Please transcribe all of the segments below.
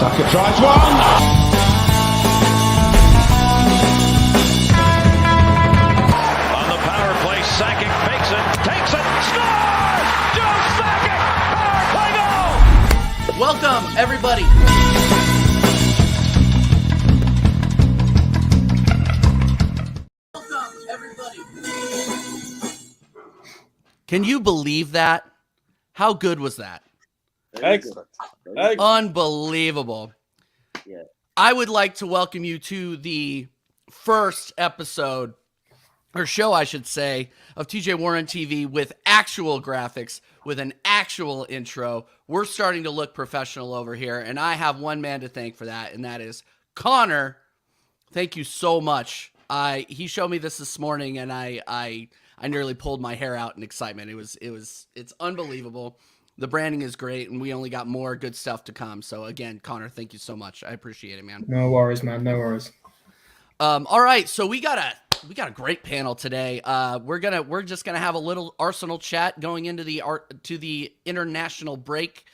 Tucker tries one. On the power play, Sakic fakes it, takes it, scores! Joe Sakic! Power play goal! Welcome, everybody. Welcome, everybody. Can you believe that? How good was that? Excellent. Unbelievable. Yeah. I would like to welcome you to the first episode, or show, I should say, of TJ Warren TV with actual graphics, with an actual intro. We're starting to look professional over here, and I have one man to thank for that, and that is Conor. Thank you so much. He showed me this morning, and I nearly pulled my hair out in excitement. It's unbelievable. The branding is great, and we only got more good stuff to come. So again, Conor, thank you so much. I appreciate it, man. No worries, man. No worries. All right, so we got a great panel today. We're just gonna have a little Arsenal chat going into the international break.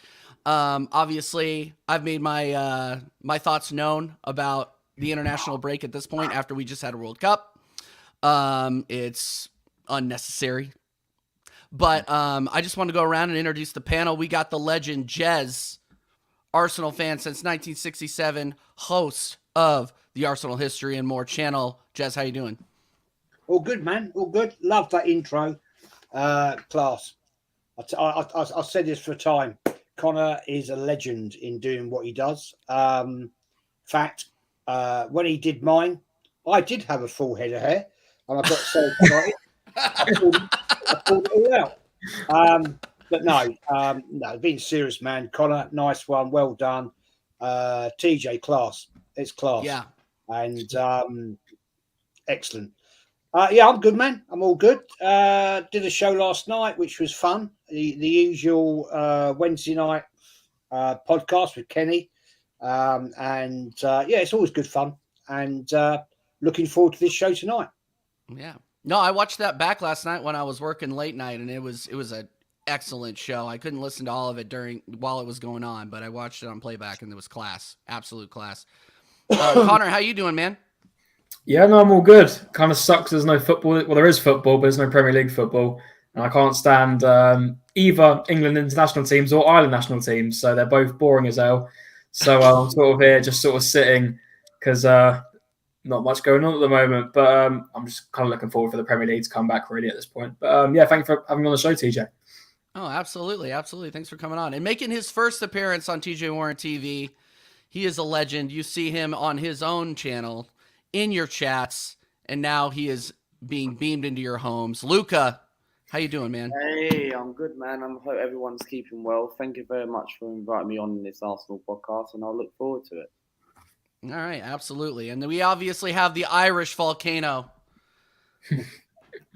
Obviously, I've made my my thoughts known about the international break at this point after we just had a World Cup. It's unnecessary. But I just want to go around and introduce the panel. We got the legend Jez, Arsenal fan since 1967, host of the Arsenal History and More channel. Jez, how you doing? All good, man. All good. Love that intro. Class. I said this for a time. Conor is a legend in doing what he does. In fact, when he did mine, I did have a full head of hair, and I got so excited. I pulled it all out. But no, being serious, man. Conor, nice one, well done. TJ, class. It's class. Yeah. And excellent. Yeah, I'm good, man. I'm all good. Did a show last night, which was fun. The usual Wednesday night podcast with Kenny. Yeah, it's always good fun. And looking forward to this show tonight. Yeah. No, I watched that back last night when I was working late night, and it was an excellent show. I couldn't listen to all of it while it was going on, but I watched it on playback, and it was class, absolute class. Conor, how you doing, man? Yeah, no, I'm all good. Kind of sucks there's no football. Well, there is football, but there's no Premier League football. And I can't stand either England international teams or Ireland national teams. So they're both boring as hell. So I'm sort of here just sort of sitting because not much going on at the moment. But I'm just kind of looking forward for the Premier League to come back really at this point. But yeah, thank you for having me on the show, TJ. Oh, absolutely. Absolutely. Thanks for coming on. And making his first appearance on TJ Warren TV. He is a legend. You see him on his own channel, in your chats, and now he is being beamed into your homes. Luca, how you doing, man? Hey, I'm good, man. I hope everyone's keeping well. Thank you very much for inviting me on this Arsenal podcast, and I'll look forward to it. All right, absolutely. And then we obviously have the Irish volcano.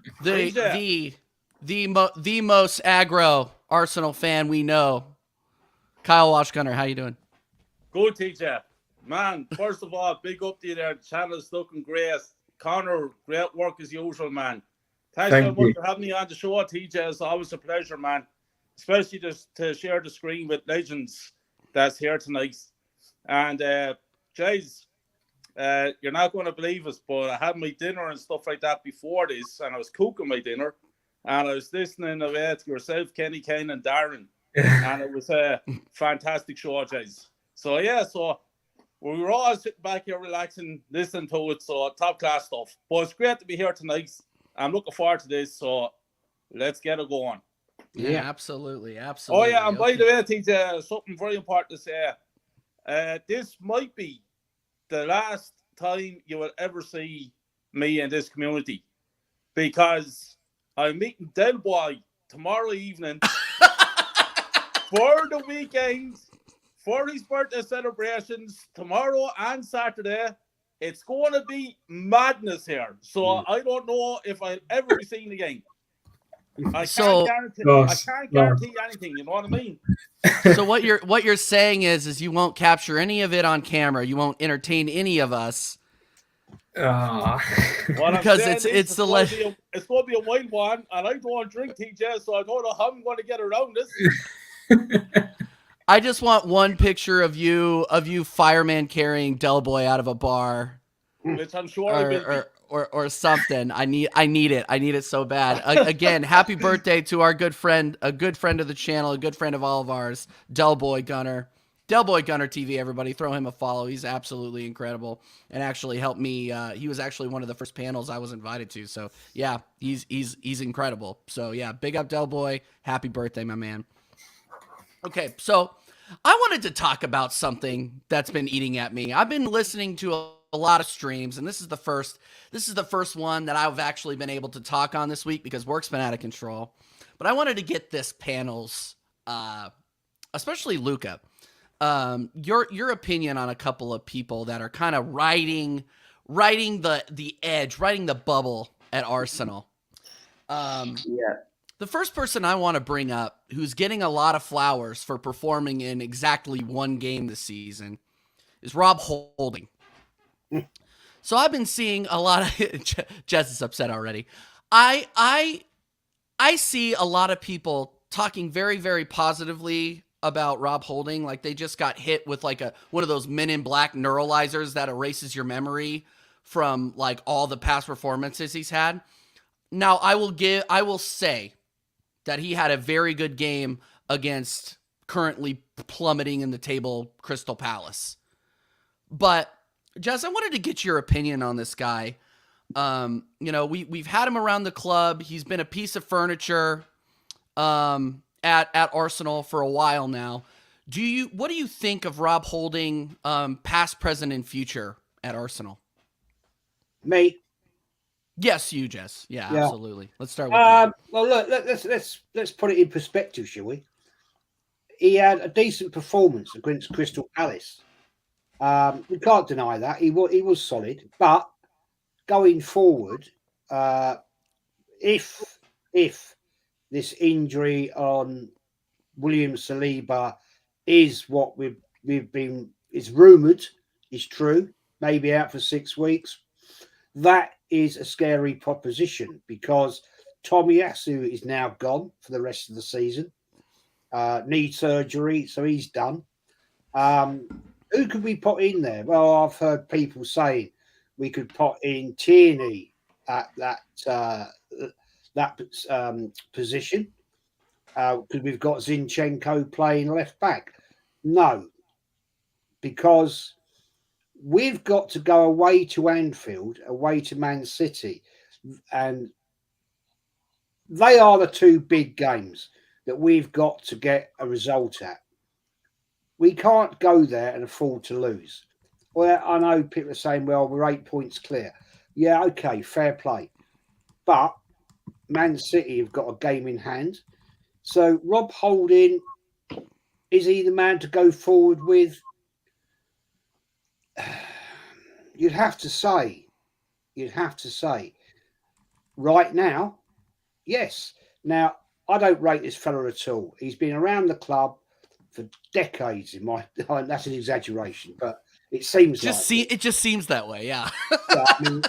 the most aggro Arsenal fan we know. Kyle Walsh Gunner, how you doing? Good, TJ. Man, first of all, big up to you there. The channel's looking great. Conor, great work as usual, man. Thanks so much for having me on the show, TJ. It's always a pleasure, man. Especially just to share the screen with legends that's here tonight. And, Jez, you're not going to believe us, but I had my dinner and stuff like that before this, and I was cooking my dinner, and I was listening to yourself, Kenny, Kane, and Darren. And it was a fantastic show, Jez. So, yeah, we were all sitting back here relaxing, listening to it, so top class stuff. But it's great to be here tonight. I'm looking forward to this, so let's get it going. Yeah, absolutely. Oh, yeah, and by the way, TJ, something very important to say. This might be the last time you will ever see me in this community, because I'm meeting Del Boy tomorrow evening for the weekend. For his birthday celebrations tomorrow and Saturday. It's going to be madness here. So I don't know if I'll ever be seen again. I can't guarantee anything, you know what I mean? So what you're saying is you won't capture any of it on camera. You won't entertain any of us. Because it's going to be a wild one, and I don't drink, TJ, so I don't know how I'm going to get around this. I just want one picture of you fireman carrying Del Boy out of a bar. Which I'm sure I will be. Or something. I need it. I need it so bad. Again, happy birthday to our good friend, a good friend of the channel, a good friend of all of ours, Del Boy Gunner. Del Boy Gunner TV, everybody. Throw him a follow. He's absolutely incredible and actually helped me. He was actually one of the first panels I was invited to. So, yeah, he's incredible. So, yeah, big up Del Boy. Happy birthday, my man. Okay, so I wanted to talk about something that's been eating at me. I've been listening to a lot of streams, and this is the first one that I've actually been able to talk on this week because work's been out of control. But I wanted to get this panel's, especially Luca, your opinion on a couple of people that are kind of riding the edge, riding the bubble at Arsenal. Yeah. The first person I want to bring up who's getting a lot of flowers for performing in exactly one game this season is Rob Holding. So I've been seeing a lot of Jez is upset already. I see a lot of people talking very, very positively about Rob Holding, like they just got hit with like one of those Men in Black neuralizers that erases your memory from like all the past performances he's had. Now I will say that he had a very good game against currently plummeting in the table Crystal Palace. But Jez, I wanted to get your opinion on this guy. We've had him around the club. He's been a piece of furniture at Arsenal for a while now. What do you think of Rob Holding, past, present, and future at Arsenal? Me? Yes, you, Jez. Yeah, absolutely. Let's start with that. Well, look, let's put it in perspective, shall we? He had a decent performance against Crystal Palace. We can't deny that he was solid, but going forward, if this injury on William Saliba is what is rumoured, is true, maybe out for 6 weeks, that is a scary proposition because Tomiyasu is now gone for the rest of the season. Knee surgery, so he's done. Who could we put in there? Well, I've heard people saying we could put in Tierney at that position because we've got Zinchenko playing left back. No, because we've got to go away to Anfield, away to Man City, and they are the two big games that we've got to get a result at. We can't go there and afford to lose. Well, I know people are saying, well, we're 8 points clear. Yeah, okay, fair play. But Man City have got a game in hand. So Rob Holding, is he the man to go forward with? You'd have to say, right now, yes. Now, I don't rate this fella at all. He's been around the club for decades. That's an exaggeration, but it seems it just seems that way. Yeah. Yeah, I mean,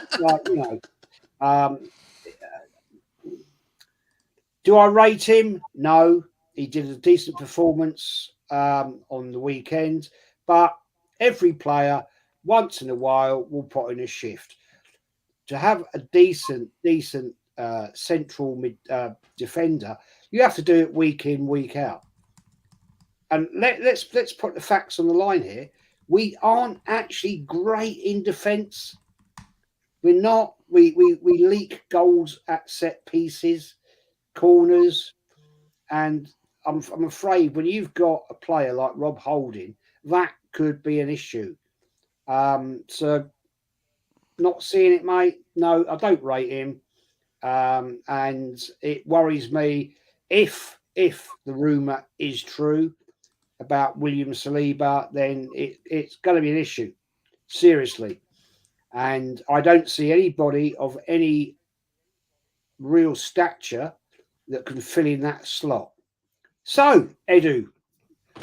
do I rate him? No. He did a decent performance on the weekend, but every player once in a while will put in a shift. To have a decent central mid defender, you have to do it week in, week out. And let's put the facts on the line here. We aren't actually great in defence. We're not. We leak goals at set pieces, corners, and I'm afraid when you've got a player like Rob Holding, that could be an issue. So not seeing it, mate. No, I don't rate him, and it worries me if the rumor is true about William Saliba, then it's going to be an issue, seriously. And I don't see anybody of any real stature that can fill in that slot. So, Edu,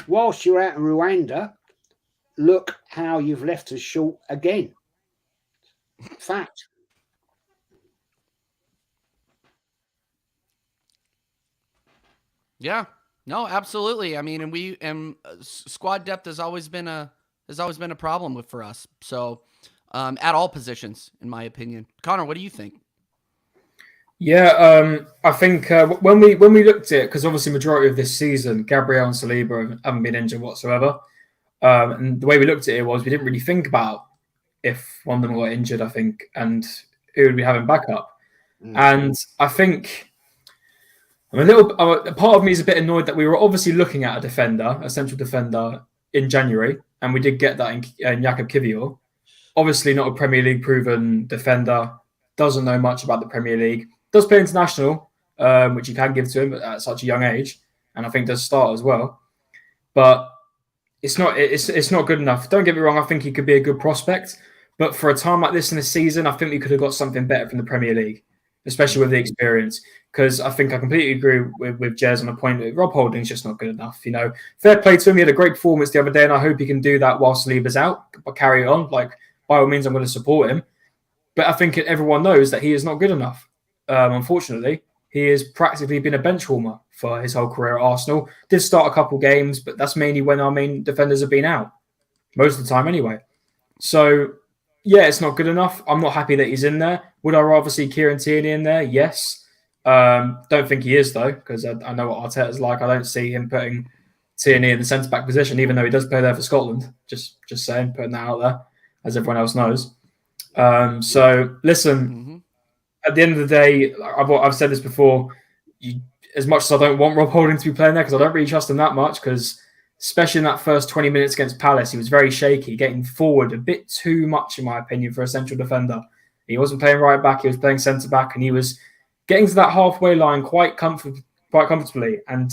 whilst you're out in Rwanda, look how you've left us short again. Fact. Yeah. No, absolutely. I mean, and squad depth has always been a problem for us. So, at all positions, in my opinion. Connor, what do you think? Yeah, I think when we looked at it, because obviously majority of this season, Gabriel and Saliba haven't been injured whatsoever. And the way we looked at it was we didn't really think about if one of them got injured, I think, and who would we have in backup. And I think I'm a little. A part of me is a bit annoyed that we were obviously looking at a central defender in January, and we did get that in Jakub Kivior. Obviously, not a Premier League proven defender, doesn't know much about the Premier League. Does play international, which you can give to him at such a young age, and I think does start as well. But it's not good enough. Don't get me wrong. I think he could be a good prospect, but for a time like this in the season, I think we could have got something better from the Premier League, especially with the experience. Because I think I completely agree with Jez on the point that Rob Holding's just not good enough. You know, fair play to him. He had a great performance the other day, and I hope he can do that while Saliba's out. But carry it on. Like, by all means, I'm going to support him. But I think everyone knows that he is not good enough. Unfortunately, he has practically been a bench warmer for his whole career at Arsenal. Did start a couple games, but that's mainly when our main defenders have been out. Most of the time anyway. So, yeah, it's not good enough. I'm not happy that he's in there. Would I rather see Kieran Tierney in there? Yes. Don't think he is, though, because I know what Arteta's like. I don't see him putting Tierney in the centre-back position, even though he does play there for Scotland. Just saying, putting that out there, as everyone else knows. So, listen, at the end of the day, I've said this before, as much as I don't want Rob Holding to be playing there, because I don't really trust him that much, because especially in that first 20 minutes against Palace, he was very shaky, getting forward a bit too much, in my opinion, for a central defender. He wasn't playing right back, he was playing centre-back, and he was getting to that halfway line quite comfortably. And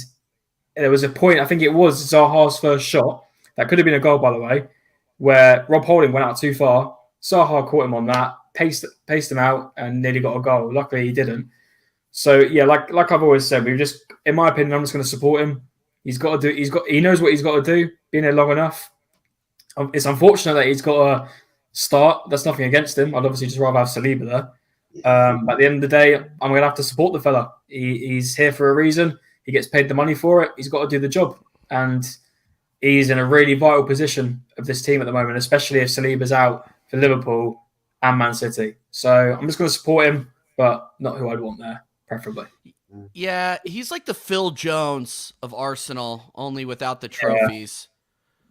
there was a point, I think it was Zaha's first shot, that could have been a goal, by the way, where Rob Holding went out too far. Zaha caught him on that, paced him out, and nearly got a goal. Luckily, he didn't. So yeah, like I've always said, in my opinion, I'm just going to support him. He knows what he's got to do. Been here long enough. It's unfortunate that he's got to start. That's nothing against him. I'd obviously just rather have Saliba there. But at the end of the day, I'm going to have to support the fella. He's here for a reason. He gets paid the money for it. He's got to do the job, and he's in a really vital position of this team at the moment, especially if Saliba's out for Liverpool and Man City. So I'm just going to support him, but not who I'd want there, preferably. Yeah, he's like the Phil Jones of Arsenal, only without the trophies.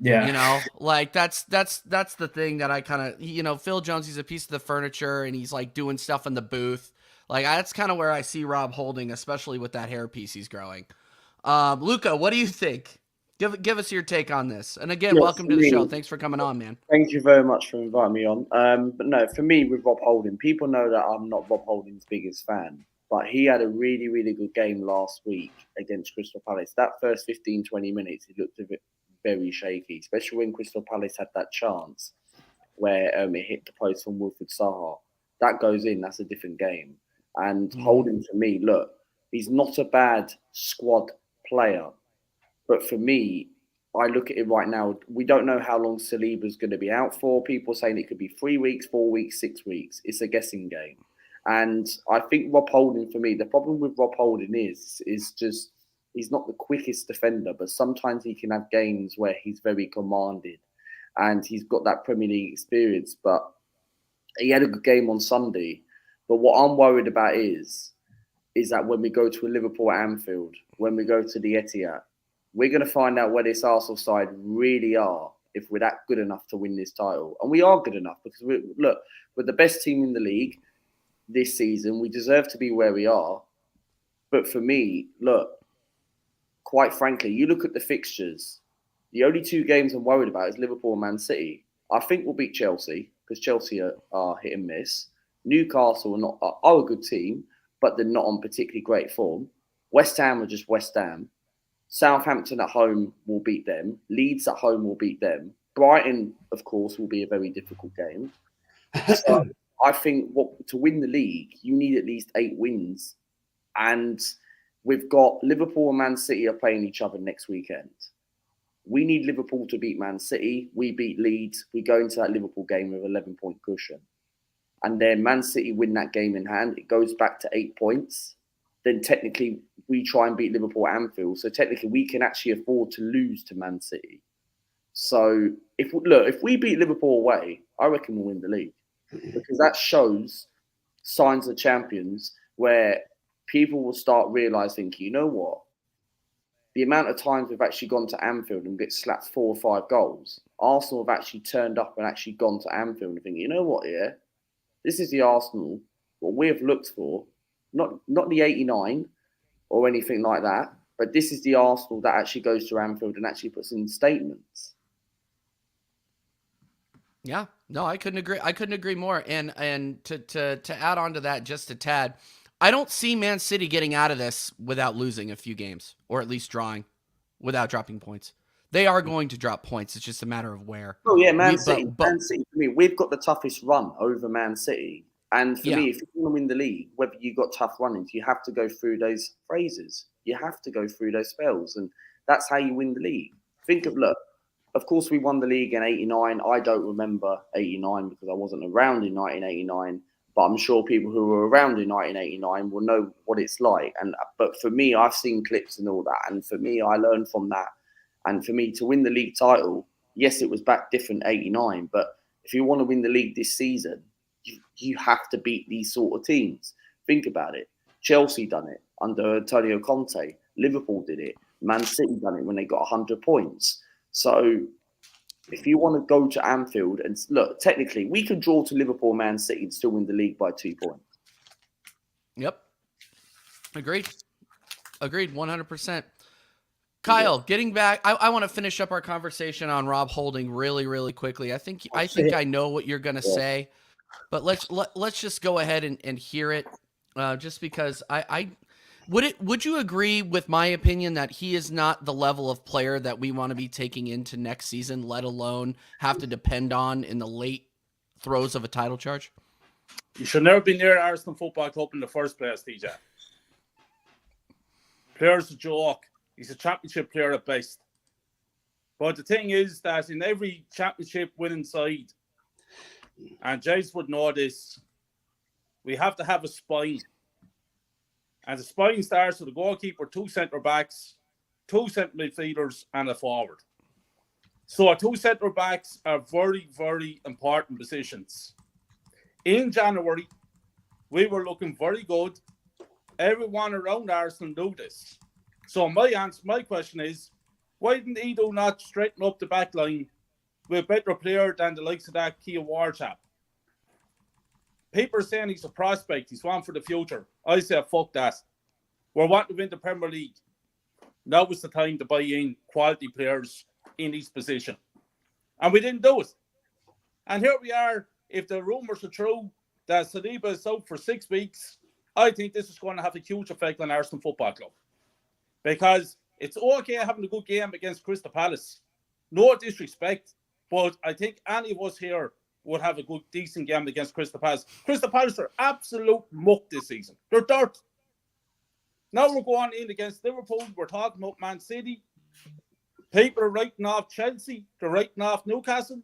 Yeah. You know, like that's the thing that I kind of, Phil Jones, he's a piece of the furniture and he's like doing stuff in the booth. Like that's kind of where I see Rob Holding, especially with that hairpiece he's growing. Luca, what do you think? Give us your take on this. And again, welcome to the show. Thanks for coming on, man. Thank you very much for inviting me on. But no, for me with Rob Holding, people know that I'm not Rob Holding's biggest fan, but he had a really, really good game last week against Crystal Palace. That first 15, 20 minutes, he looked a bit very shaky, especially when Crystal Palace had that chance where it hit the post from Wilfried Zaha. That goes in, that's a different game. And Holding, for me, look, he's not a bad squad player. But for me, I look at it right now, we don't know how long Saliba's going to be out for. People saying it could be 3 weeks, 4 weeks, 6 weeks. It's a guessing game. And I think Rob Holding, for me, the problem with Rob Holding is just he's not the quickest defender, but sometimes he can have games where he's very commanded and he's got that Premier League experience. But he had a good game on Sunday. But what I'm worried about is that when we go to a Liverpool at Anfield, when we go to the Etihad, we're going to find out where this Arsenal side really are if we're that good enough to win this title. And we are good enough because, we're the best team in the league this season. We deserve to be where we are. But for me, quite frankly, you look at the fixtures, the only two games I'm worried about is Liverpool and Man City. I think we'll beat Chelsea because Chelsea are hit and miss. Newcastle are a good team, but they're not on particularly great form. West Ham are just West Ham. Southampton at home will beat them. Leeds at home will beat them. Brighton, of course, will be a very difficult game. So I think to win the league, you need at least 8 wins. And we've got Liverpool and Man City are playing each other next weekend. We need Liverpool to beat Man City. We beat Leeds. We go into that Liverpool game with 11-point cushion. And then Man City win that game in hand. It goes back to 8 points. then technically we try and beat Liverpool at Anfield. So technically we can actually afford to lose to Man City. So if we beat Liverpool away, I reckon we'll win the league, because that shows signs of champions where people will start realising, you know what? The amount of times we've actually gone to Anfield and get slapped 4 or 5 goals, Arsenal have actually turned up and actually gone to Anfield and think, you know what, yeah, this is the Arsenal, what we have looked for, not the 89 or anything like that, but this is the Arsenal that actually goes to Anfield and actually puts in statements. Yeah, no, I couldn't agree more. And to add on to that just a tad, I don't see Man City getting out of this without losing a few games, or at least drawing without dropping points. They are going to drop points. It's just a matter of where. Oh yeah, Man City. Man City. For me, we've got the toughest run over Man City. And for me, if you want to win the league, whether you've got tough run-ins, you have to go through those phases. You have to go through those spells. And that's how you win the league. Of course, we won the league in 89. I don't remember 89 because I wasn't around in 1989. But I'm sure people who were around in 1989 will know what it's like. But for me, I've seen clips and all that. And for me, I learned from that. And for me to win the league title, yes, it was back different 89. But if you want to win the league this season, you have to beat these sort of teams. Think about it. Chelsea done it under Antonio Conte. Liverpool did it. Man City done it when they got 100 points. So if you want to go to Anfield and look, technically, we could draw to Liverpool, Man City, and still win the league by 2 points. Yep. Agreed. 100%. Kyle, getting back, I want to finish up our conversation on Rob Holding really, really quickly. I think I know what you're going to say, but let's just go ahead and hear it, just because would you agree with my opinion that he is not the level of player that we want to be taking into next season, let alone have to depend on in the late throes of a title charge? You should never be near Arsenal Football Club in the first place, DJ. Player's a joke. He's a championship player at best. But the thing is that in every championship winning side, and Jez would know this, we have to have a spine. And the spine starts with a goalkeeper, 2 centre-backs, 2 centre midfielders, and a forward. So our 2 centre-backs are very, very important positions. In January, we were looking very good. Everyone around Arsenal knew this. So my question is, why didn't he not straighten up the back line with a better player than the likes of that Kia War chap? People are saying he's a prospect. He's one for the future. I say, fuck that. We're wanting to win the Premier League. Now was the time to buy in quality players in each position. And we didn't do it. And here we are. If the rumours are true that Saliba is out for 6 weeks, I think this is going to have a huge effect on Arsenal Football Club. Because it's okay having a good game against Crystal Palace. No disrespect, but I think any of us here would have a good, decent game against Crystal Palace. Crystal Palace are absolute muck this season. They're dirt. Now we're going in against Liverpool. We're talking about Man City. People are writing off Chelsea. They're writing off Newcastle.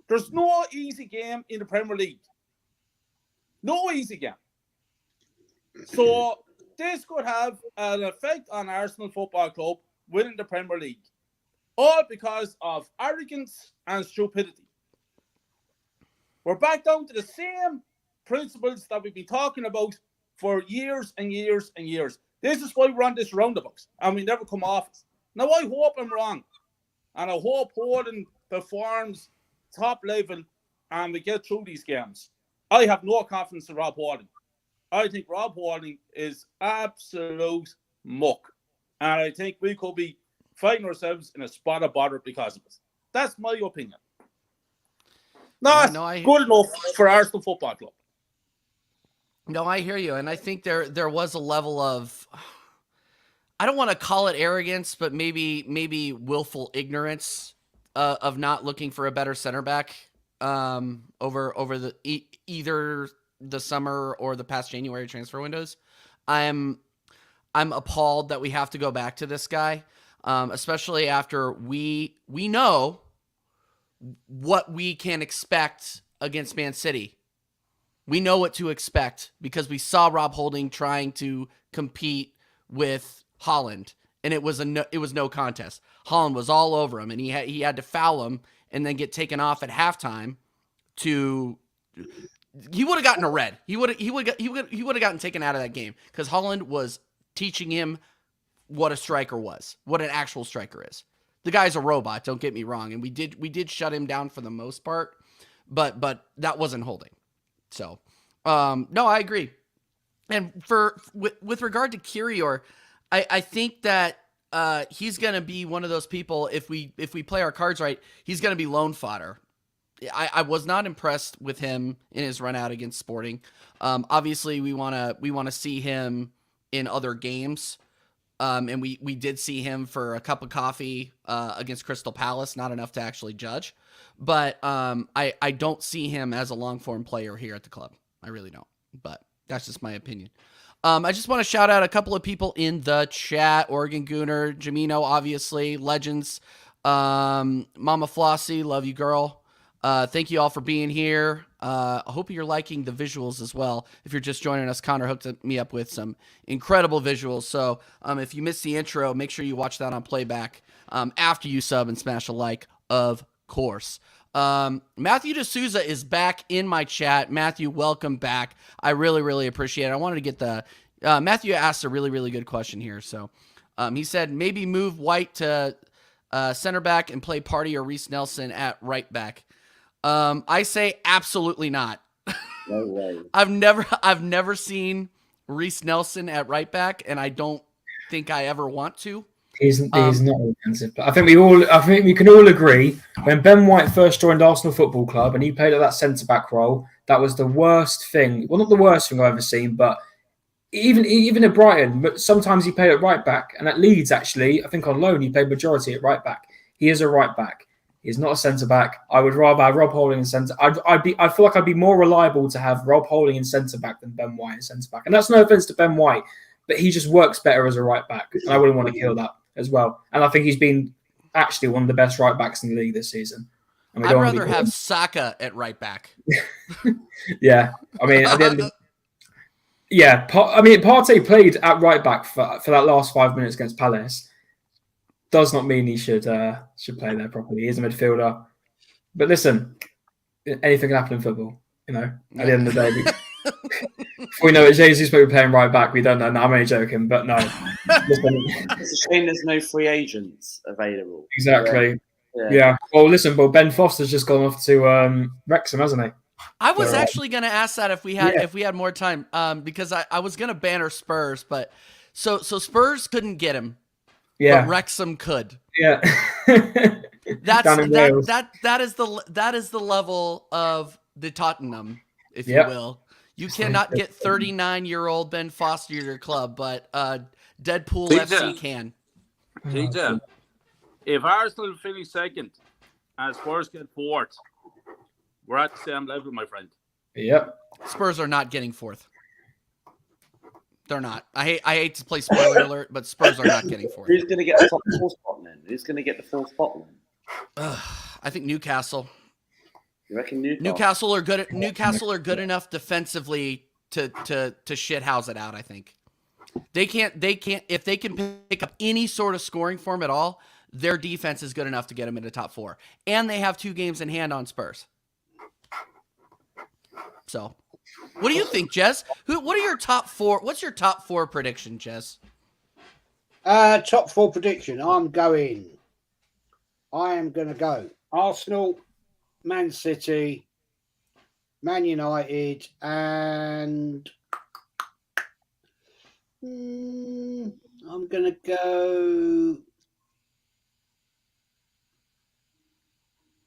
There's no easy game in the Premier League. No easy game. So this could have an effect on Arsenal Football Club winning the Premier League. All because of arrogance and stupidity. We're back down to the same principles that we've been talking about for years and years and years. This is why we're on this roundabout and we never come off it. Now, I hope I'm wrong. And I hope Holding performs top level and we get through these games. I have no confidence in Rob Holding. I think Rob Holding is absolute muck. And I think we could be finding ourselves in a spot of bother because of it. That's my opinion. Good enough for Arsenal Football Club. No, I hear you. And I think there was a level of, I don't want to call it arrogance, but maybe willful ignorance of not looking for a better center back over the either the summer or the past January transfer windows. I'm appalled that we have to go back to this guy, especially after we know what we can expect against Man City. We know what to expect because we saw Rob Holding trying to compete with Holland, and it was no contest. Holland was all over him, and he had to foul him and then get taken off at halftime. He would have gotten a red. He would have gotten taken out of that game because Holland was teaching him what a striker was, what an actual striker is. The guy's a robot. Don't get me wrong, and we did shut him down for the most part, but that wasn't Holding. So, no, I agree. And with regard to Kyrgios, I think that he's going to be one of those people. If we play our cards right, he's going to be loan fodder. I was not impressed with him in his run out against Sporting. Obviously, we want to see him in other games, and we did see him for a cup of coffee against Crystal Palace. Not enough to actually judge, but I don't see him as a long form player here at the club. I really don't. But that's just my opinion. I just want to shout out a couple of people in the chat. Oregon Gooner, Jamino, obviously, legends. Mama Flossie, love you, girl. Thank you all for being here. I hope you're liking the visuals as well. If you're just joining us, Connor hooked me up with some incredible visuals. So if you missed the intro, make sure you watch that on playback after you sub and smash a like, of course. Matthew D'Souza is back in my chat. Matthew, welcome back. I really, really appreciate it. I wanted to get the Matthew asked a really, really good question here. So he said maybe move White to center back and play Partey or Reece Nelson at right back. I say absolutely not. No way. I've never seen Reece Nelson at right back, and I don't think I ever want to. He's not offensive, but I think we can all agree when Ben White first joined Arsenal Football Club and he played at that centre back role, that was the worst thing. Well, not the worst thing I've ever seen, but even at Brighton, but sometimes he played at right back, and at Leeds actually, I think on loan he played majority at right back. He is a right back. He's not a centre back. I would rather have Rob Holding in centre. I feel like I'd be more reliable to have Rob Holding in centre back than Ben White in centre back. And that's no offence to Ben White, but he just works better as a right back. And I wouldn't want to kill that as well. And I think he's been actually one of the best right backs in the league this season. I'd rather have Saka at right back. Yeah. I mean, at the end of Partey played at right back for that last 5 minutes against Palace. Does not mean he should play there properly. He is a midfielder. But listen, anything can happen in football, you know, at the end of the day. If we know that Jesus will be playing right back, we don't know. No, I'm only joking, but no. Listen. It's a shame there's no free agents available. Exactly. Yeah. Well, listen, Ben Foster's just gone off to Wrexham, hasn't he? I was actually going to ask that if we had more time, because I was going to banner Spurs, but so Spurs couldn't get him. Yeah, but Wrexham could. Yeah, that is the level of the Tottenham, if you will. You cannot get 39-year-old Ben Foster to your club, but Deadpool FC can. TJ, if Arsenal finish second and Spurs get fourth, we're at the same level, my friend. Yep. Spurs are not getting fourth. They're not. I hate to play spoiler alert, but Spurs are not getting fourth. Who's going to get the top 4 spot then? Who's going to get the 4th spot then? I think Newcastle. You reckon Newcastle are good? Newcastle are good enough defensively to shithouse it out. I think they can't. If they can pick up any sort of scoring form at all, their defense is good enough to get them into top 4, and they have 2 games in hand on Spurs. So. What do you think, Jez? What are your top 4? What's your top 4 prediction, Jez? Top 4 prediction. I am going to go Arsenal, Man City, Man United, and I'm going to go.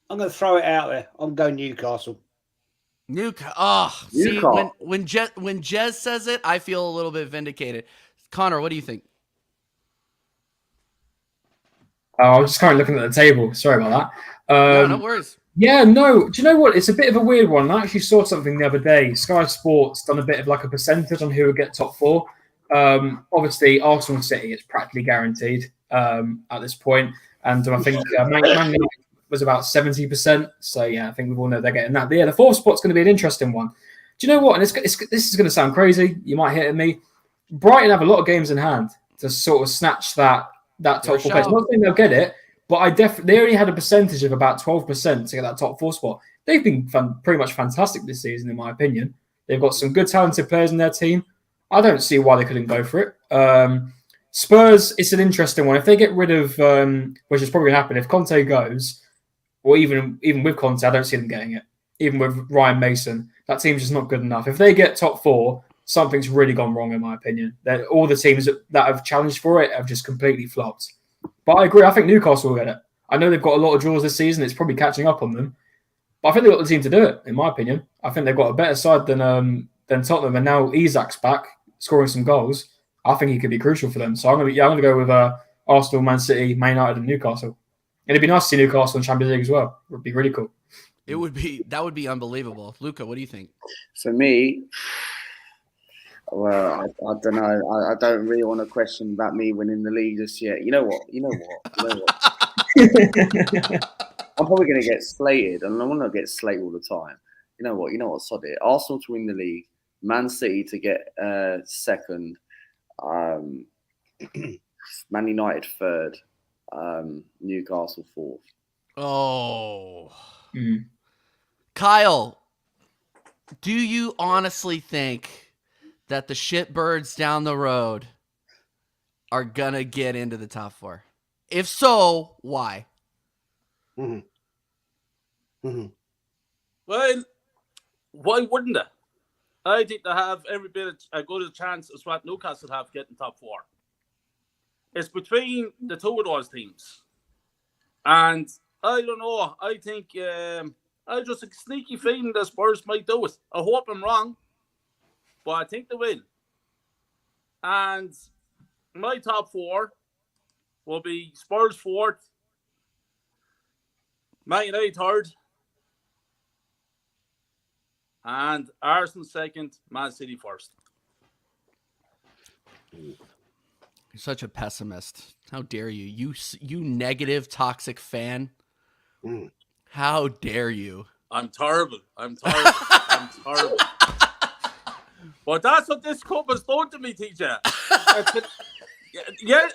I'm going to throw it out there. I'm going Newcastle. See, when Jez says it, I feel a little bit vindicated. Connor, what do you think? I was just kind of looking at the table. Sorry about that. No worries. Yeah, no. Do you know what? It's a bit of a weird one. I actually saw something the other day. Sky Sports done a bit of like a percentage on who would get top 4. Obviously, Arsenal City is practically guaranteed at this point. And I think Man United was about 70%. So, yeah, I think we all know they're getting that. But yeah, the 4th spot's going to be an interesting one. Do you know what? And this is going to sound crazy. You might hit at me. Brighton have a lot of games in hand to sort of snatch that top 4 place. I'm not saying they'll get it, but they only had a percentage of about 12% to get that top 4 spot. They've been pretty much fantastic this season, in my opinion. They've got some good, talented players in their team. I don't see why they couldn't go for it. Spurs, it's an interesting one. If they get rid of, which is probably going to happen, if Conte goes, or even with Conte, I don't see them getting it. Even with Ryan Mason, that team's just not good enough. If they get top 4, something's really gone wrong, in my opinion. All the teams that have challenged for it have just completely flopped. But I agree. I think Newcastle will get it. I know they've got a lot of draws this season. It's probably catching up on them. But I think they've got the team to do it, in my opinion. I think they've got a better side than Tottenham. And now Isak's back, scoring some goals. I think he could be crucial for them. So I'm going to go with Arsenal, Man City, Man United, and Newcastle. And it'd be nice to see Newcastle in Champions League as well. It would be really cool. That would be unbelievable. Luca, what do you think? For me, well, I don't know. I don't really want to question about me winning the league just yet. You know what? I'm probably going to get slated, and I want to get slated all the time. You know what? Sod it. Arsenal to win the league, Man City to get second, Man United third, Newcastle fourth. Oh. Kyle, do you honestly think that the shitbirds down the road are going to get into the top 4? If so, why? Well, why wouldn't they? I think they have every bit as good a chance as what Newcastle have getting top 4. It's between the two of those teams. And I don't know. I think I just a sneaky feeling that Spurs might do it. I hope I'm wrong, but I think they will. And my top 4 will be Spurs 4th, Man United 3rd, and Arsenal 2nd, Man City 1st. You're such a pessimist. How dare you? You negative, toxic fan. How dare you? I'm terrible. I'm terrible. But that's what this cup has done to me, TJ.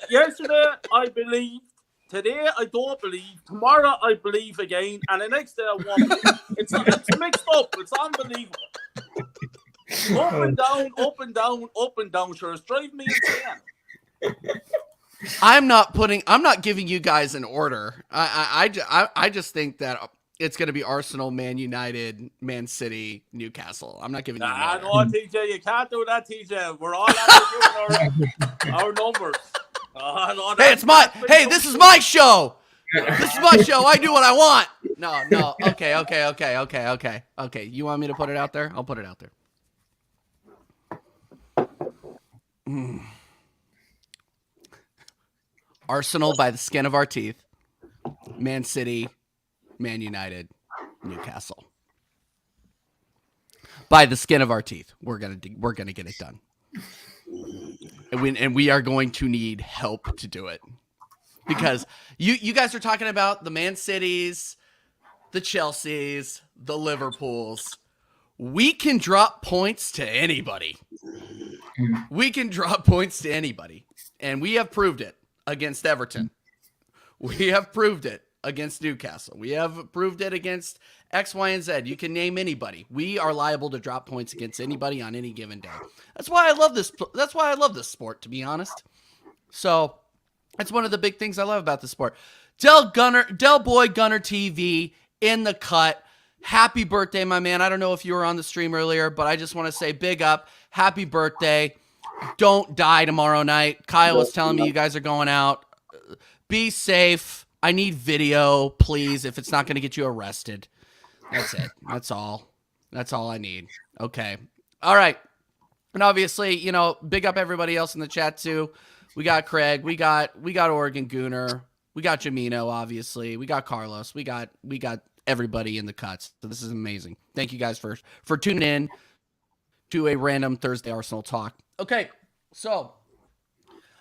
Yesterday, I believed. Today, I don't believe. Tomorrow, I believe again. And the next day, I won't believe. It's mixed up. It's unbelievable. Up and down, up and down, up and down. Sure, it's driving me insane. I'm not giving you guys an order. I just think that it's going to be Arsenal, Man United, Man City, Newcastle. I'm not giving you an order. No, TJ, you can't do that, TJ. We're all out of our numbers. No, hey, this is my show. This is my show. I do what I want. No. Okay. You want me to put it out there? I'll put it out there. Arsenal by the skin of our teeth. Man City, Man United, Newcastle. By the skin of our teeth. We're gonna get it done. And we are going to need help to do it. Because you guys are talking about the Man Cities, the Chelseas, the Liverpools. We can drop points to anybody. And we have proved it against Everton. We have proved it against Newcastle. We have proved it against X, Y, and Z. You can name anybody. We are liable to drop points against anybody on any given day. That's why I love this. That's why I love this sport, to be honest. So that's one of the big things I love about the sport. Del Boy Gunner TV in the cut. Happy birthday, my man. I don't know if you were on the stream earlier, but I just want to say big up. Happy birthday. Don't die tomorrow night. Kyle was telling me you guys are going out. Be safe. I need video, please, if it's not going to get you arrested. That's it. That's all. That's all I need. Okay. All right. And obviously, big up everybody else in the chat too. We got Craig. We got Oregon Gunner. We got Jamino, obviously. We got Carlos. We got everybody in the cuts. So this is amazing. Thank you guys for tuning in to a random Thursday Arsenal talk. Okay. So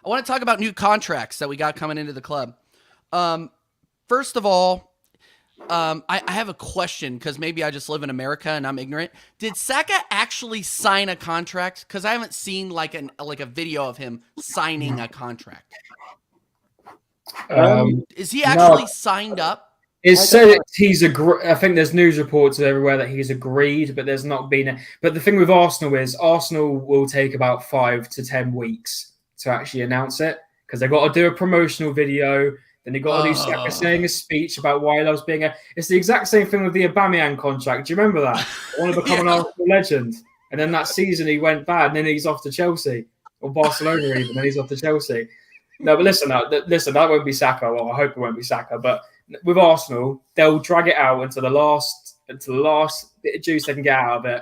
I want to talk about new contracts that we got coming into the club. First of all, I have a question because maybe I just live in America and I'm ignorant. Did Saka actually sign a contract? Because I haven't seen like a video of him signing a contract. Is he actually signed up? It's said he's I think there's news reports everywhere that he's agreed, but there's not been. But the thing with Arsenal is Arsenal will take about 5 to 10 weeks to actually announce it because they've got to do a promotional video. Then they've got to do Saka saying a speech about why he loves being a. It's the exact same thing with the Aubameyang contract. Do you remember that? I want to become an Arsenal legend, and then that season he went bad, and then he's off to Chelsea or Barcelona even, and he's off to Chelsea. No, but listen, that won't be Saka. Well, I hope it won't be Saka, but. With Arsenal, they'll drag it out until the last bit of juice they can get out of it,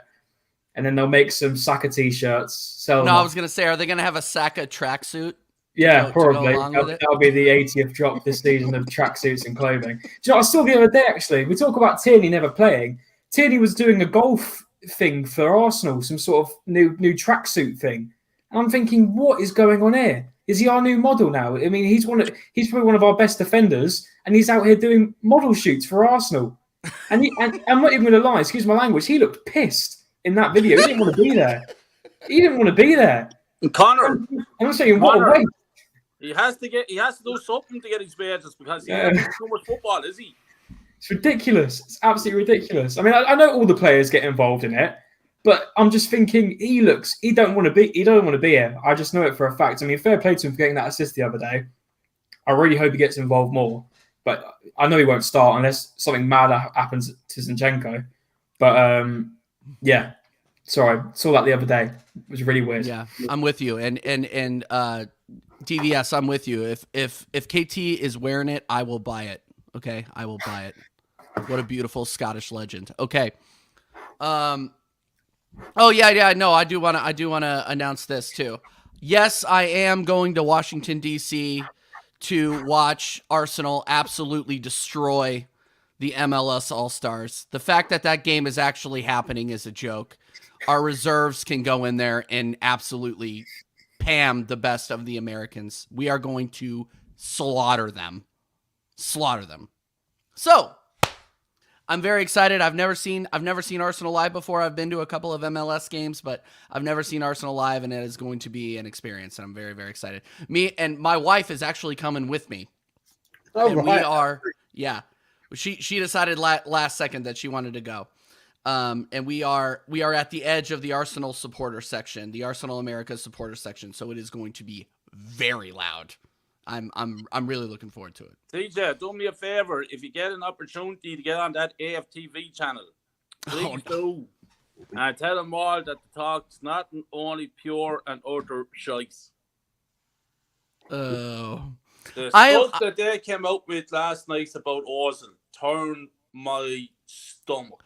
and then they'll make some Saka t-shirts. I was gonna say, are they gonna have a Saka tracksuit? Yeah, probably. That'll be the 80th drop this season of tracksuits and clothing. Do you know? I saw the other day actually. We talk about Tierney never playing. Tierney was doing a golf thing for Arsenal, some sort of new tracksuit thing. And I'm thinking, what is going on here? Is he our new model now? I mean, he's probably one of our best defenders, and he's out here doing model shoots for Arsenal. And I'm not even going to lie, excuse my language, he looked pissed in that video. He didn't want to be there. He didn't want to be there. And Connor, I'm saying, what a waste. He has to do something to get his wages because he has so much football, is he? It's ridiculous. It's absolutely ridiculous. I mean, I know all the players get involved in it. But I'm just thinking he don't want to be here. I just know it for a fact. I mean, fair play to him for getting that assist the other day. I really hope he gets involved more. But I know he won't start unless something mad happens to Zinchenko. But yeah, sorry, saw that the other day. It was really weird. Yeah, I'm with you. And DVS, I'm with you. If KT is wearing it, I will buy it. Okay, I will buy it. What a beautiful Scottish legend. Okay. Oh yeah. No, I do want to announce this too. Yes, I am going to Washington D.C. to watch Arsenal absolutely destroy the MLS All-Stars. The fact that game is actually happening is a joke. Our reserves can go in there and absolutely pam the best of the Americans. We are going to slaughter them. So, I'm very excited. I've never seen Arsenal live before. I've been to a couple of MLS games, but I've never seen Arsenal live, and it is going to be an experience. And I'm very, very excited. Me and my wife is actually coming with me. Oh, and right. we are, yeah. She decided last second that she wanted to go. And we are at the edge of the Arsenal supporter section, the Arsenal America supporter section. So it is going to be very loud. I'm really looking forward to it. TJ, do me a favor. If you get an opportunity to get on that AFTV channel, please do. And tell them all that the talk's not only pure and utter shites. Oh. The stuff that they came out with last night about Ozil turned my stomach.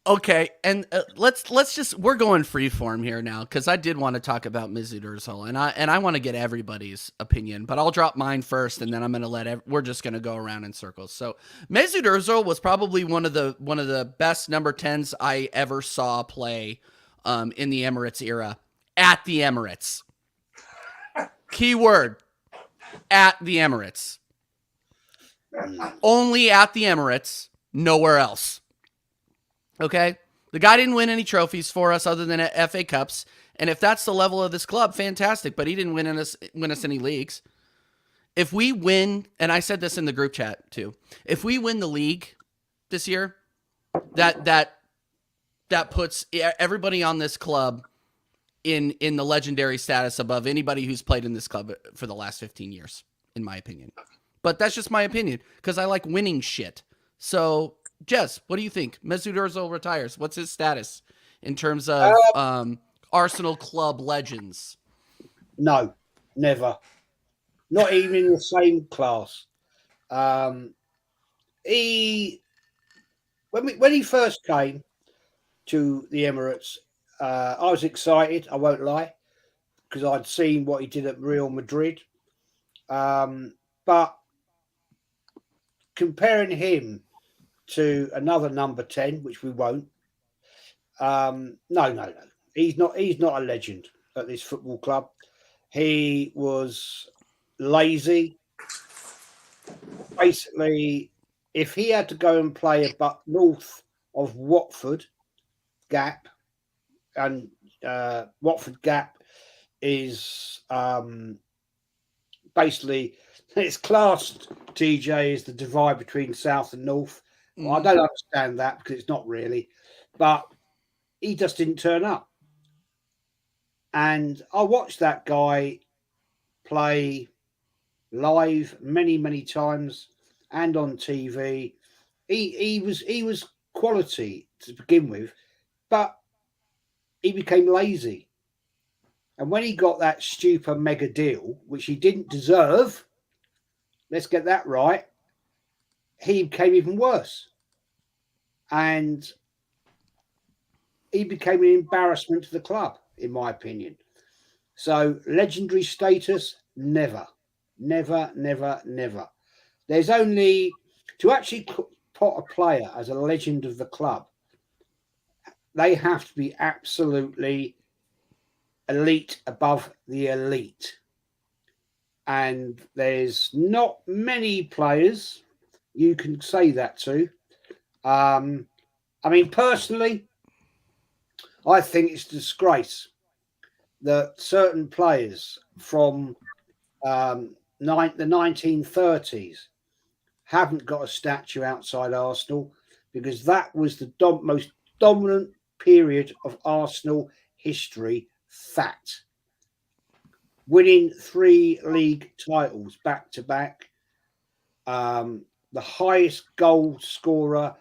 Okay, and let's just, we're going freeform here now because I did want to talk about Mesut Ozil and I want to get everybody's opinion, but I'll drop mine first and then I'm going to we're just going to go around in circles. So Mesut Ozil was probably one of the best number 10s I ever saw play in the Emirates era at the Emirates. Keyword, at the Emirates. Only at the Emirates, nowhere else. Okay? The guy didn't win any trophies for us other than FA Cups. And if that's the level of this club, fantastic. But he didn't win us any leagues. If we win, and I said this in the group chat too, if we win the league this year, that puts everybody on this club in the legendary status above anybody who's played in this club for the last 15 years, in my opinion. But that's just my opinion, because I like winning shit. So, Jez, what do you think? Mesut Ozil retires. What's his status in terms of Arsenal club legends? No, never. Not even in the same class. When he first came to the Emirates, I was excited, I won't lie, because I'd seen what he did at Real Madrid. But comparing him to another number 10, which we won't, no. He's not a legend at this football club. He was lazy. Basically, if he had to go and play about north of Watford Gap, and Watford Gap is basically, it's classed, TJ, as the divide between south and north. Well, I don't understand that because it's not really, but he just didn't turn up. And I watched that guy play live many, many times and on TV. He was quality to begin with, but he became lazy. And when he got that stupid mega deal, which he didn't deserve, let's get that right, he became even worse. And he became an embarrassment to the club, in my opinion. So legendary status, never. Never, never, never. There's only, to actually put a player as a legend of the club, they have to be absolutely elite above the elite. And there's not many players you can say that to. I mean, personally, I think it's a disgrace that certain players from the 1930s haven't got a statue outside Arsenal, because that was the most dominant period of Arsenal history. Fact. Winning 3 league titles back to back, the highest goal scorer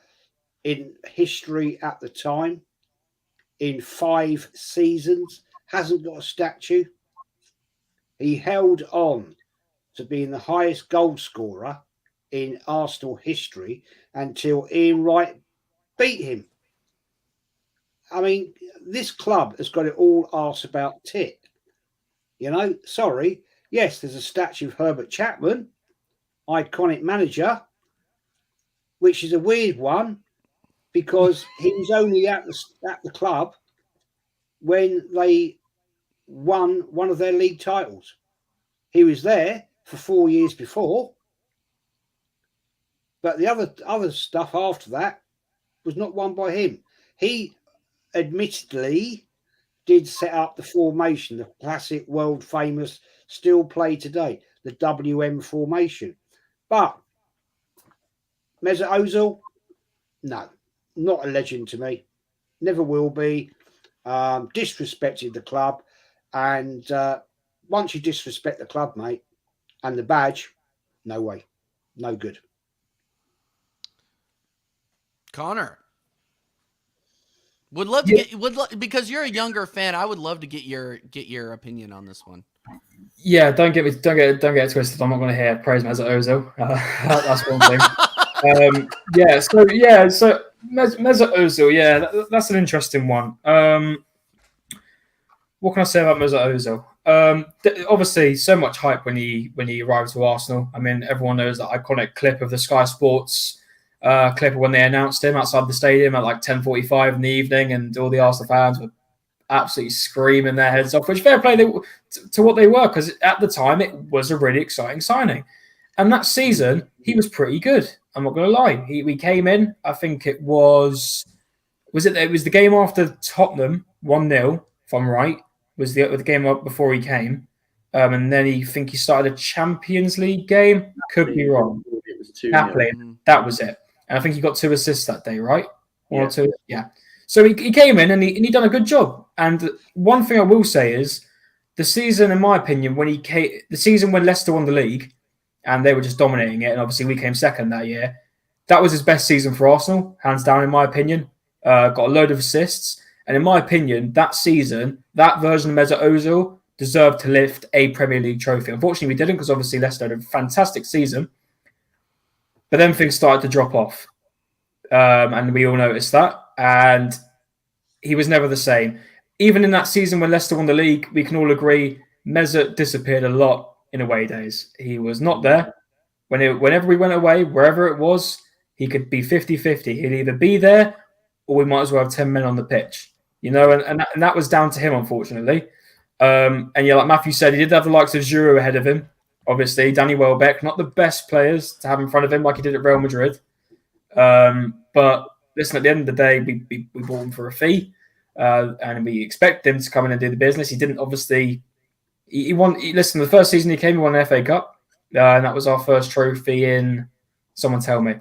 in history at the time in 5 seasons, hasn't got a statue. He held on to being the highest goal scorer in Arsenal history until Ian Wright beat him. I mean, this club has got it all arse about tit. You know, sorry. Yes, there's a statue of Herbert Chapman, iconic manager, which is a weird one because he was only at the club when they won one of their league titles. He was there for 4 years before, but the other stuff after that was not won by him. He admittedly did set up the formation, the classic, world famous, still played today, the WM formation. But Mesut Ozil, no, not a legend to me. Never will be. Disrespected the club. And once you disrespect the club, mate, and the badge, no way. No good. Connor. Would love to get because you're a younger fan. I would love to get your opinion on this one. Yeah, don't get it twisted. I'm not going to hear praise Mesut Ozil. That's one thing. So Mesut Ozil, that's an interesting one. What can I say about Mesut Ozil? Obviously, so much hype when he arrived to Arsenal. I mean, everyone knows that iconic clip of the Sky Sports clip of when they announced him outside the stadium at like 10:45 in the evening, and all the Arsenal fans were absolutely screaming their heads off, which fair play to what they were, because at the time it was a really exciting signing. And that season, he was pretty good. I'm not going to lie. We came in, I think it was the game after Tottenham, 1-0, if I'm right, was the game up before he came. And then he started a Champions League game. Could be wrong. It was 2-0. Napoli, that was it. And I think he got 2 assists that day, right? One or 2. Yeah. So he came in and he done a good job. And one thing I will say is the season, in my opinion, the season when Leicester won the league and they were just dominating it, and obviously we came second that year, that was his best season for Arsenal, hands down, in my opinion. Got a load of assists. And in my opinion, that season, that version of Mesut Ozil deserved to lift a Premier League trophy. Unfortunately, we didn't, because obviously Leicester had a fantastic season. But then things started to drop off. And we all noticed that. And he was never the same. Even in that season when Leicester won the league, we can all agree Mesut disappeared a lot in away days. He was not there. Whenever we went away, wherever it was, he could be 50-50. He'd either be there or we might as well have 10 men on the pitch. You know, and that was down to him, unfortunately. Like Matthew said, he did have the likes of Giroud ahead of him. Obviously, Danny Welbeck, not the best players to have in front of him like he did at Real Madrid. But listen, at the end of the day, we bought him for a fee, and we expect him to come in and do the business. He didn't obviously. He won. Listen, the first season he came, he won an FA Cup, and that was our first trophy in. Someone tell me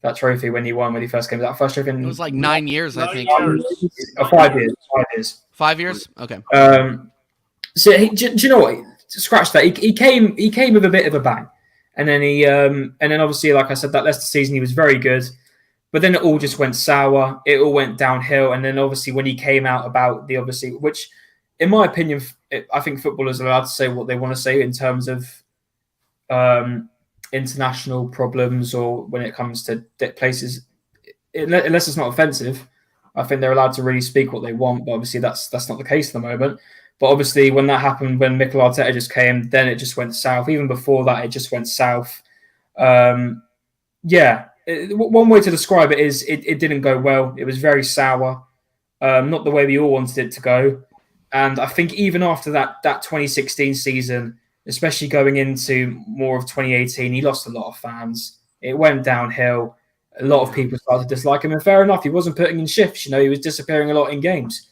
that trophy when he first came. That first trophy. It was like 9 years, I think. 5 years. 5 years. 5 years. Okay. So do you know what? Scratch that. He came with a bit of a bang, and then obviously, like I said, that Leicester season he was very good, but then it all just went sour. It all went downhill, and then obviously when he came out about which, in my opinion, I think footballers are allowed to say what they want to say in terms of international problems or when it comes to places, unless it's not offensive. I think they're allowed to really speak what they want, but obviously that's not the case at the moment. But obviously when that happened, when Mikel Arteta just came, then it just went south. Even before that, it just went south. One way to describe it is it didn't go well. It was very sour, not the way we all wanted it to go. And I think even after that 2016 season, especially going into more of 2018, he lost a lot of fans. It went downhill. A lot of people started to dislike him, and fair enough, he wasn't putting in shifts. He was disappearing a lot in games.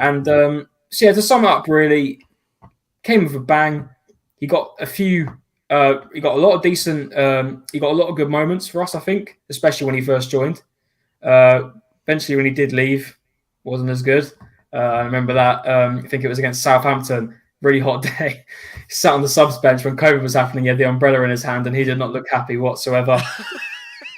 And to sum it up, really, came with a bang. He got a lot of decent. He got a lot of good moments for us, I think, especially when he first joined. Eventually, when he did leave, wasn't as good. I remember that. I think it was against Southampton. Really hot day. He sat on the subs bench when COVID was happening. He had the umbrella in his hand, and he did not look happy whatsoever.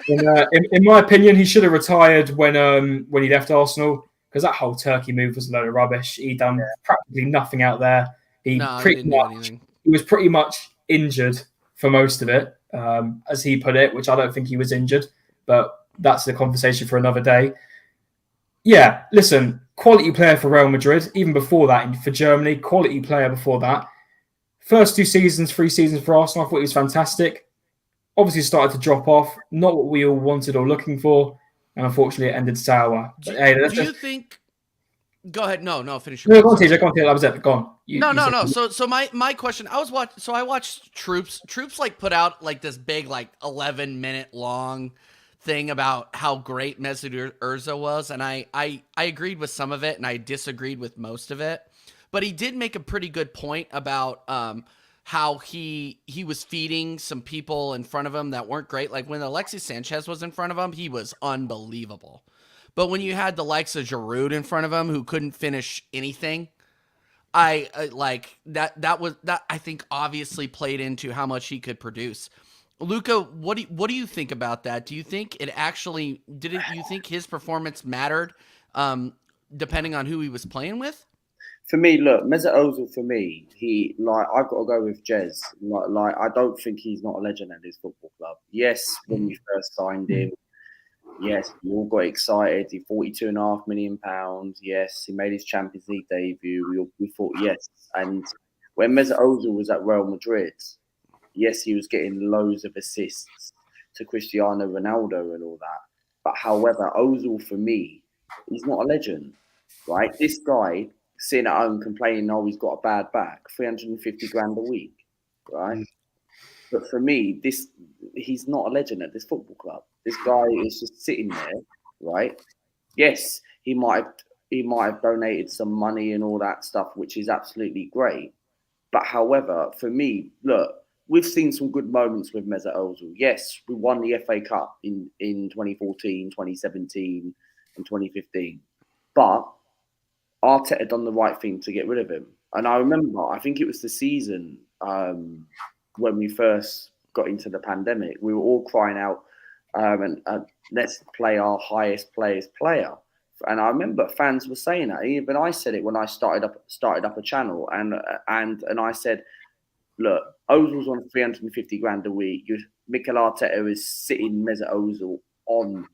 In my opinion, he should have retired when he left Arsenal, because that whole Turkey move was a load of rubbish. He done practically nothing out there. He was pretty much injured for most of it, as he put it, which I don't think he was injured, but that's the conversation for another day. Yeah, listen, quality player for Real Madrid, even before that, and for Germany, quality player before that. First 3 seasons for Arsenal, I thought he was fantastic. Obviously started to drop off, not what we all wanted or looking for, and unfortunately it ended sour. Do you think... Go ahead. No, finish your... No, go on, TJ. That was it. Go on. No. So my question, I watched Troops like put out like this big like 11-minute long thing about how great Mesut Ozil was, and I agreed with some of it and I disagreed with most of it, but he did make a pretty good point about how he was feeding some people in front of him that weren't great. Like when Alexis Sanchez was in front of him, he was unbelievable. But when you had the likes of Giroud in front of him who couldn't finish anything, I like that I think obviously played into how much he could produce. Luca, what do you think about that? Do you think it actually you think his performance mattered depending on who he was playing with? For me, look, Mesut Ozil, for me, I've got to go with Jez. Like, I don't think he's not a legend at his football club. Yes, when we first signed him, yes, we all got excited. He £42.5 million. Yes, he made his Champions League debut. We thought, yes. And when Mesut Ozil was at Real Madrid, yes, he was getting loads of assists to Cristiano Ronaldo and all that. But however, Ozil, for me, he's not a legend, right? This guy sitting at home complaining, oh, he's got a bad back, 350 grand a week, right? But for me, he's not a legend at this football club. This guy is just sitting there, right? Yes, he might have donated some money and all that stuff, which is absolutely great. But however, for me, look, we've seen some good moments with Mesut Ozil. Yes, we won the FA Cup in 2014, 2017, and 2015. But Arteta done the right thing to get rid of him. And I remember, I think it was the season when we first got into the pandemic, we were all crying out, let's play our highest player. And I remember fans were saying that. Even I said it when I started up a channel, and I said, look, Ozil's on 350 grand a week. Mikel Arteta is sitting Mesut Ozil on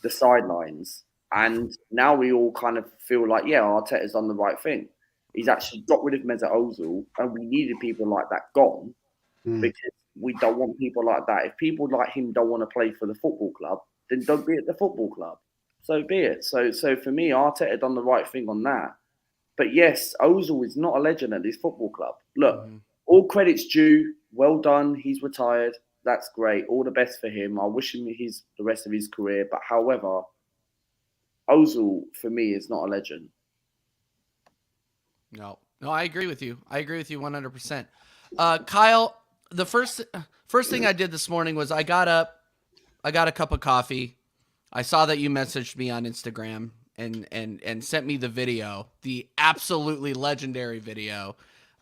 the sidelines. And now we all kind of feel like, yeah, Arteta's done the right thing. He's actually got rid of Mesut Ozil, and we needed people like that gone because we don't want people like that. If people like him don't want to play for the football club, then don't be at the football club. So be it. So for me, Arteta done the right thing on that. But yes, Ozil is not a legend at this football club. Look, all credit's due. Well done. He's retired. That's great. All the best for him. I wish him the rest of his career. But however, Ozil for me is not a legend. No, I agree with you. I agree with you 100%. Kyle, the first thing I did this morning was I got up, I got a cup of coffee. I saw that you messaged me on Instagram and sent me the video, the absolutely legendary video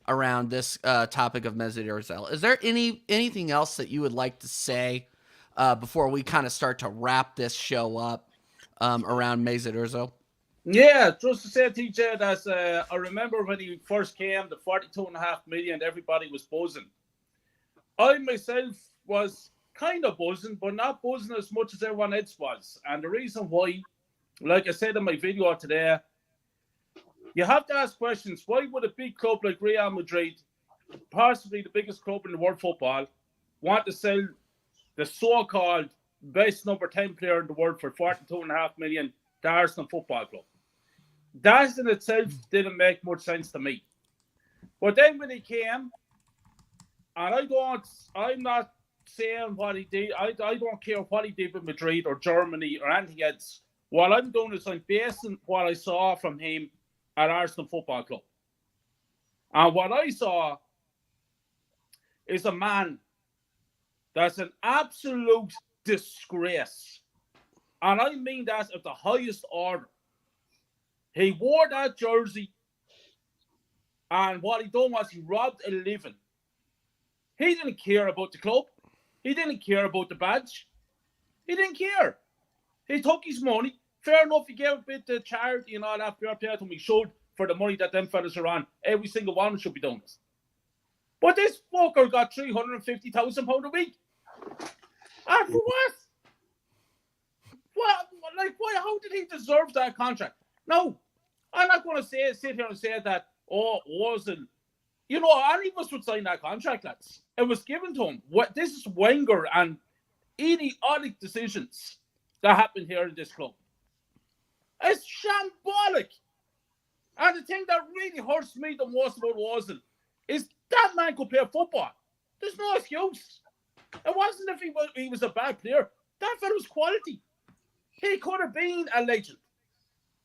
around this topic of Mesut Ozil. Is there anything else that you would like to say before we kind of start to wrap this show up around Mesut Ozil? Yeah, just to say, TJ, that I remember when he first came, the 42.5 million, everybody was buzzing. I myself was kind of buzzing, but not buzzing as much as everyone else was. And the reason why, like I said in my video today, you have to ask questions. Why would a big club like Real Madrid, possibly the biggest club in the world football, want to sell the so-called best number 10 player in the world for 42.5 million to Arsenal Football Club? That in itself didn't make much sense to me. But then when he came, and I'm not saying what he did, I don't care what he did with Madrid or Germany or anything else. What I'm doing is I'm basing what I saw from him at Arsenal Football Club. And what I saw is a man that's an absolute disgrace. And I mean that at the highest order. He wore that jersey, and what he done was he robbed a living. He didn't care about the club. He didn't care about the badge. He didn't care. He took his money. Fair enough, he gave a bit to charity and all that. Fair play to him. He showed for the money that them fellas are on. Every single one should be doing this. But this fucker got £350,000 a week. And for what? Like, why? How did he deserve that contract? No, I'm not going to sit here and say that, Ozil, any of us would sign that contract, lads. It was given to him. This is Wenger and idiotic decisions that happen here in this club. It's shambolic. And the thing that really hurts me the most about Ozil is that man could play football. There's no excuse. It wasn't if he was a bad player. That fellow's quality. He could have been a legend.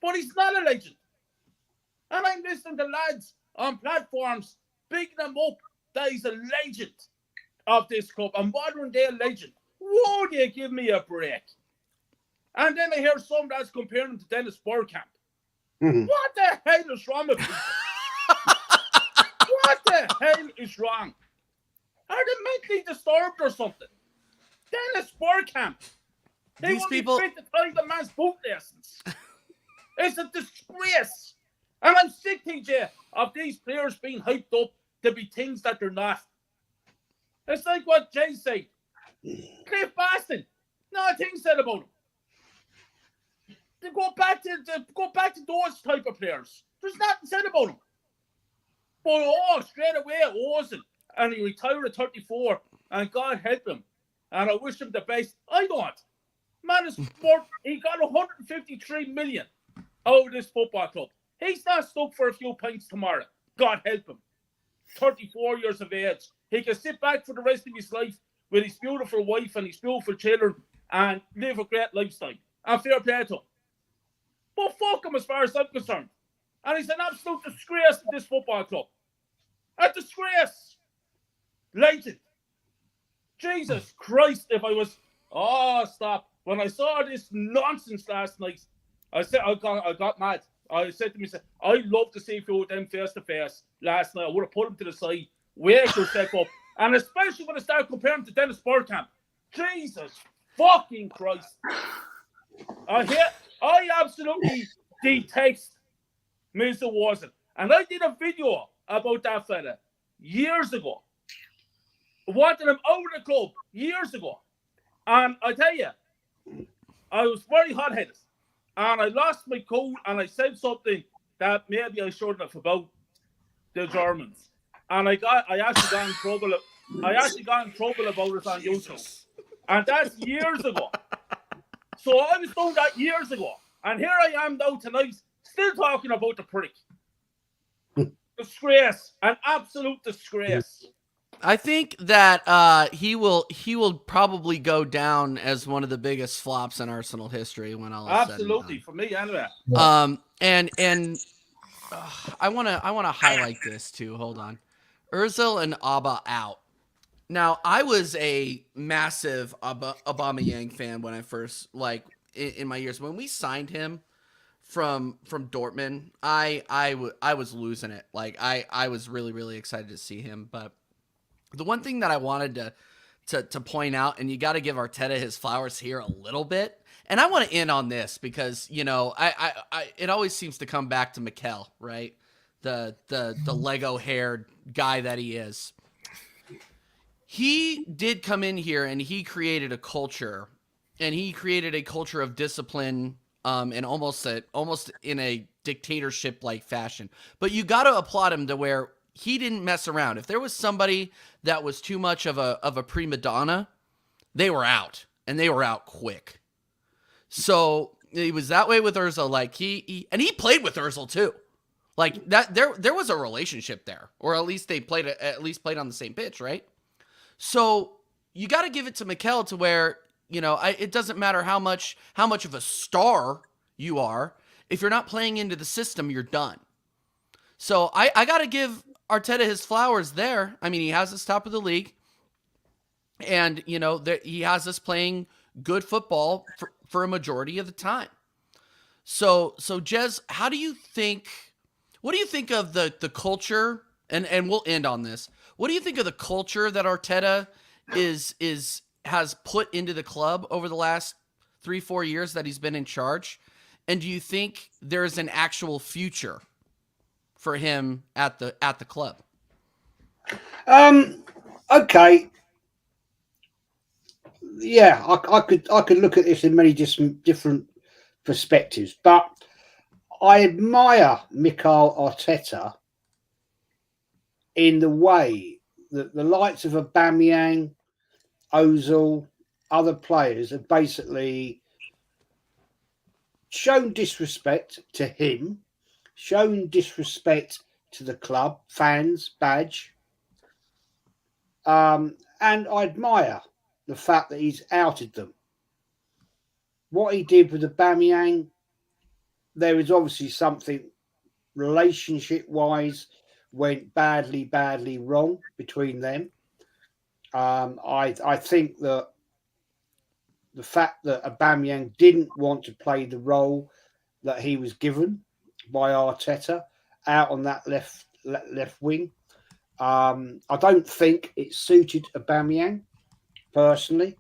But he's not a legend. And I'm listening to lads on platforms bigging him up that he's a legend of this club, a modern day legend. Would you give me a break? And then I hear some lads comparing him to Dennis Bergkamp. What the hell is wrong with people? What the hell is wrong? Are they mentally disturbed or something? Dennis Bergkamp. These people fit to tie the man's boot lessons. It's a disgrace. And I'm sick, TJ, of these players being hyped up to be things that they're not. It's like what Jez said. Cliff Baston, nothing said about him. To go back to those type of players. There's nothing said about him. But straight away, Ozil, and he retired at 34, and God help him. And I wish him the best. I don't. Man is he got 153 million out of this football club. He's not stuck for a few pints tomorrow. God help him. 34 years of age. He can sit back for the rest of his life with his beautiful wife and his beautiful children and live a great lifestyle. And fair play to him. But fuck him as far as I'm concerned. And he's an absolute disgrace to this football club. A disgrace. Legend. Jesus Christ, if I was... stop. When I saw this nonsense last night, I got mad. I said to myself, I'd love to see a few of them face to face last night. I would have put them to the side, wake yourself up, and especially when I start comparing him to Dennis Bergkamp. Jesus fucking Christ! I absolutely detest Mr. Ozil, and I did a video about that fella years ago. Wanted him out of the club years ago, and I tell you, I was very hot-headed. And I lost my cool, and I said something that maybe I shouldn't have about the Germans. And I actually got in trouble. I actually got in trouble about it on YouTube. And that's years ago. So I was doing that years ago. And here I am now tonight, still talking about the prick. Disgrace. An absolute disgrace. I think that he will probably go down as one of the biggest flops in Arsenal history when all is Absolutely, said for me anyway. and done. And I wanna highlight this too. Hold on, Özil and Abba out. Now I was a massive Aubameyang fan when I first in my years when we signed him from Dortmund. I was losing it. Like I was really excited to see him, but the one thing that I wanted to point out, and you got to give Arteta his flowers here a little bit, and I want to end on this because I it always seems to come back to Mikel, right? The Lego haired guy that he is. He did come in here and he created a culture, and he created a culture of discipline, and almost in a dictatorship like fashion. But you got to applaud him to where he didn't mess around. If there was somebody that was too much of a prima donna, they were out, and they were out quick. So it was that way with Özil. Like he played with Özil too. Like that, there was a relationship there, or at least they played on the same pitch, right? So you got to give it to Mikel to where it doesn't matter how much of a star you are. If you're not playing into the system, you're done. So I got to give Arteta his flowers there. I mean, he has us top of the league, and he has us playing good football for a majority of the time. So Jez, what do you think of the culture? And we'll end on this. What do you think of the culture that Arteta has put into the club over the last 3-4 years that he's been in charge? And do you think there's an actual future for him at the club? Okay. Yeah, I could look at this in many different perspectives, but I admire Mikel Arteta in the way that the likes of Aubameyang, Ozil, other players have basically shown disrespect to him, shown disrespect to the club, fans, badge. And I admire the fact that he's outed them. What he did with Aubameyang, there is obviously something relationship-wise went badly wrong between them. I think that the fact that Aubameyang didn't want to play the role that he was given by Arteta out on that left wing, I don't think it suited Aubameyang personally,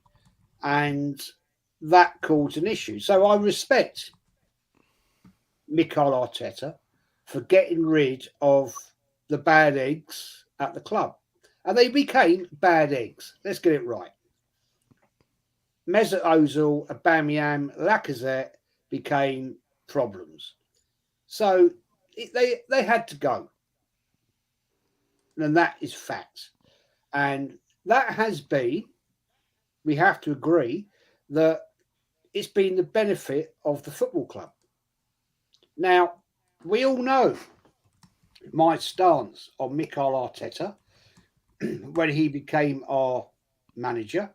and that caused an issue. So I respect Mikel Arteta for getting rid of the bad eggs at the club. And they became bad eggs. Let's get it right. Mesut Ozil, Aubameyang, Lacazette became problems. So they had to go. And that is fact. And that has been, we have to agree, that it's been the benefit of the football club. Now, we all know my stance on Mikel Arteta when he became our manager.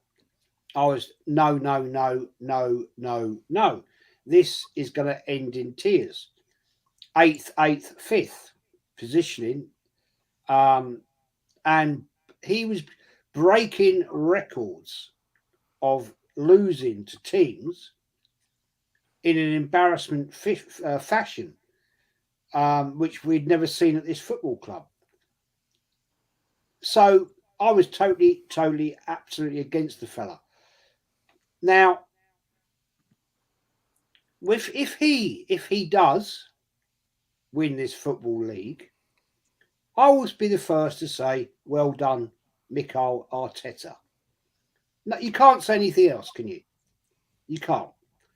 I was no. This is going to end in tears. 8th, 5th positioning. And he was breaking records of losing to teams in an embarrassment fashion, which we'd never seen at this football club. So I was totally, absolutely against the fella. Now, if he does win this football league, I will be the first to say, well done, Mikel Arteta. No, you can't say anything else, can you? You can't.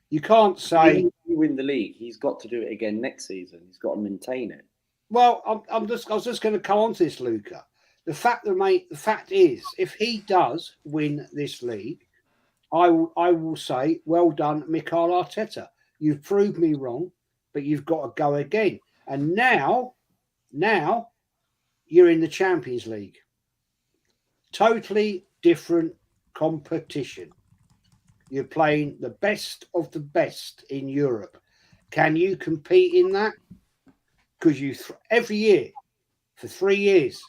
You can't say... If you win the league, he's got to do it again next season. He's got to maintain it. Well, I was just going to come on to this, Luca. The fact is, if he does win this league, I will say, well done, Mikel Arteta. You've proved me wrong, but you've got to go again. And now you're in the Champions League. Totally different competition. You're playing the best of the best in Europe. Can you compete in that? Because every year, for 3 years,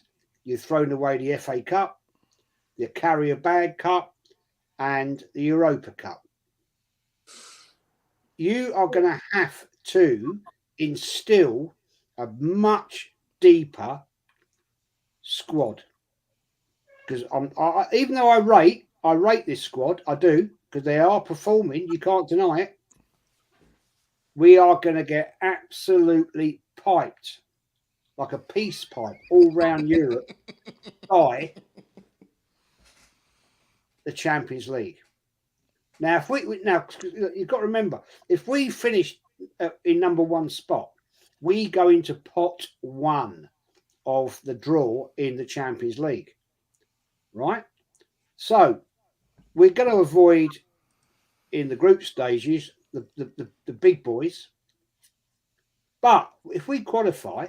you've thrown away the FA Cup, the Carrier Bag Cup, and the Europa Cup. You are going to have to instill a much deeper squad. Because even though I rate this squad, I do, because they are performing, you can't deny it. We are going to get absolutely piped, like a peace pipe, all round Europe by the Champions League. Now, you've got to remember, if we finish in number 1 spot, we go into pot 1 of the draw in the Champions League, right? So we're going to avoid in the group stages the big boys, but if we qualify,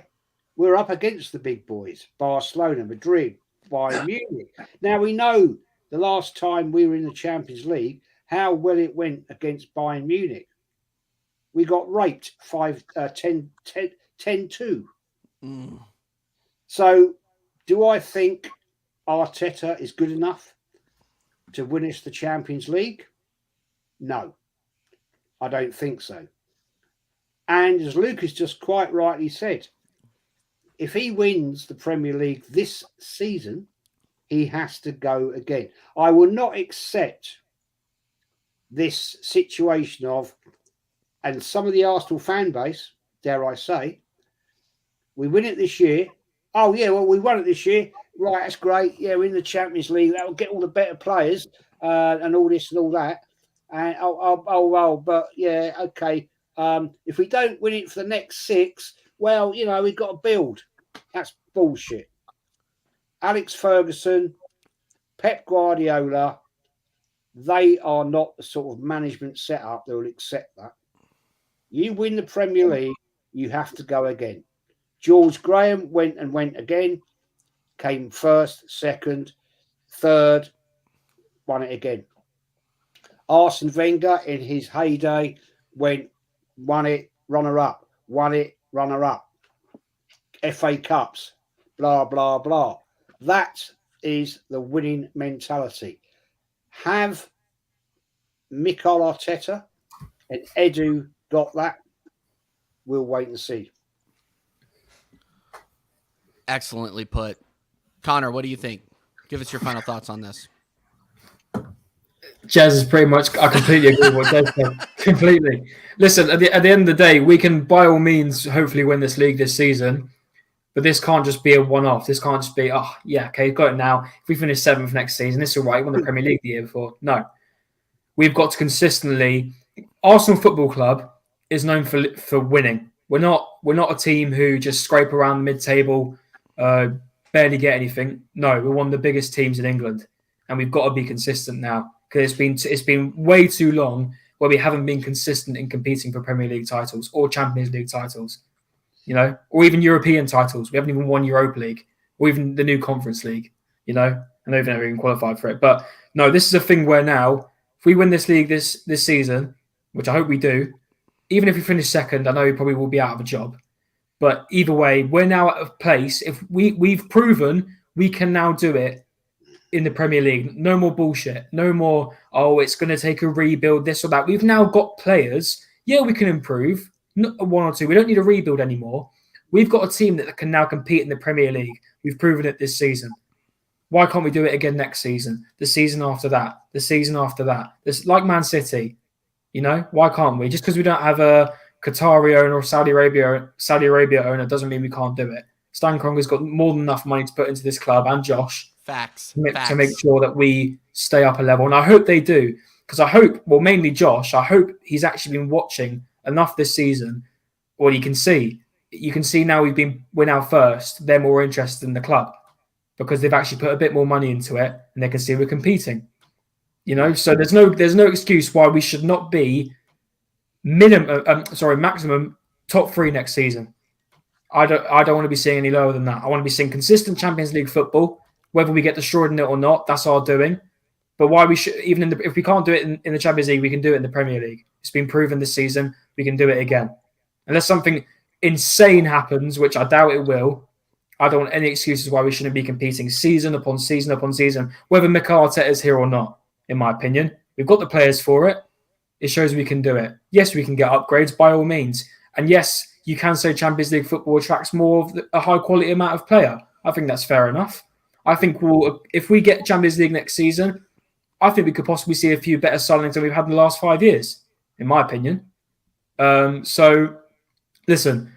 we're up against the big boys: Barcelona, Madrid, Bayern Munich. Now we know the last time we were in the Champions League, how well it went against Bayern Munich. We got raped 10-2. So do I think Arteta is good enough to win us the Champions League? No, I don't think so. And as Lucas just quite rightly said, if he wins the Premier League this season, he has to go again. I will not accept this situation of, and some of the Arsenal fan base, dare I say, we win it this year. Oh, yeah, well, we won it this year. Right, that's great. Yeah, we're in the Champions League. That'll get all the better players and all this and all that. And well, but yeah, okay. If we don't win it for the next 6, well, we've got to build. That's bullshit. Alex Ferguson, Pep Guardiola, they are not the sort of management setup that will accept that. You win the Premier League, you have to go again. George Graham went again, came first, second, third, won it again. Arsene Wenger, in his heyday, won it, runner-up, won it, runner-up. FA Cups, blah, blah, blah. That is the winning mentality. Have Mikel Arteta and Edu got that? We'll wait and see. Excellently put. Connor, what do you think? Give us your final thoughts on this. Jez is pretty much, I completely agree with what Jez said. Completely. Listen, at the end of the day, we can by all means hopefully win this league this season, but this can't just be a one-off. This can't just be, oh, yeah, okay, got it now. If we finish 7th next season, it's all right. We won the Premier League the year before. No. We've got to consistently... Arsenal Football Club is known for winning. We're not a team who just scrape around the mid-table, barely get anything. No, we're one of the biggest teams in England, and we've got to be consistent now. Because it's been way too long where we haven't been consistent in competing for Premier League titles or Champions League titles, or even European titles. We haven't even won Europa League or even the new Conference League, I know we've never even qualified for it. But no, this is a thing where now, if we win this league this season, which I hope we do, even if we finish second, I know we probably will be out of a job. But either way, we're now at a place, if we've proven we can now do it in the Premier League. No more bullshit. No more, it's going to take a rebuild, this or that. We've now got players. Yeah, we can improve. Not 1 or 2. We don't need a rebuild anymore. We've got a team that can now compete in the Premier League. We've proven it this season. Why can't we do it again next season? The season after that? The season after that? This, like Man City. Why can't we? Just because we don't have a Qatari owner or Saudi Arabia owner doesn't mean we can't do it. Stan Kroenke's got more than enough money to put into this club, and Josh. Facts. To make sure that we stay up a level. And I hope they do. Because I hope, mainly Josh, I hope he's actually been watching enough this season. What you can see now we're now first. They're more interested in the club because they've actually put a bit more money into it and they can see we're competing. So there's no excuse why we should not be maximum top 3 next season. I don't want to be seeing any lower than that. I want to be seeing consistent Champions League football Whether we get destroyed in it or not, that's our doing. But why we should, if we can't do it in the Champions League, we can do it in the Premier League. It's been proven this season. We can do it again. Unless something insane happens, which I doubt it will, I don't want any excuses why we shouldn't be competing season upon season upon season, whether Mikel Arteta is here or not, in my opinion. We've got the players for it. It shows we can do it. Yes, we can get upgrades by all means. And yes, you can say Champions League football attracts more of a high quality amount of player. I think that's fair enough. I think if we get Champions League next season, I think we could possibly see a few better signings than we've had in the last 5 years, in my opinion. So, listen,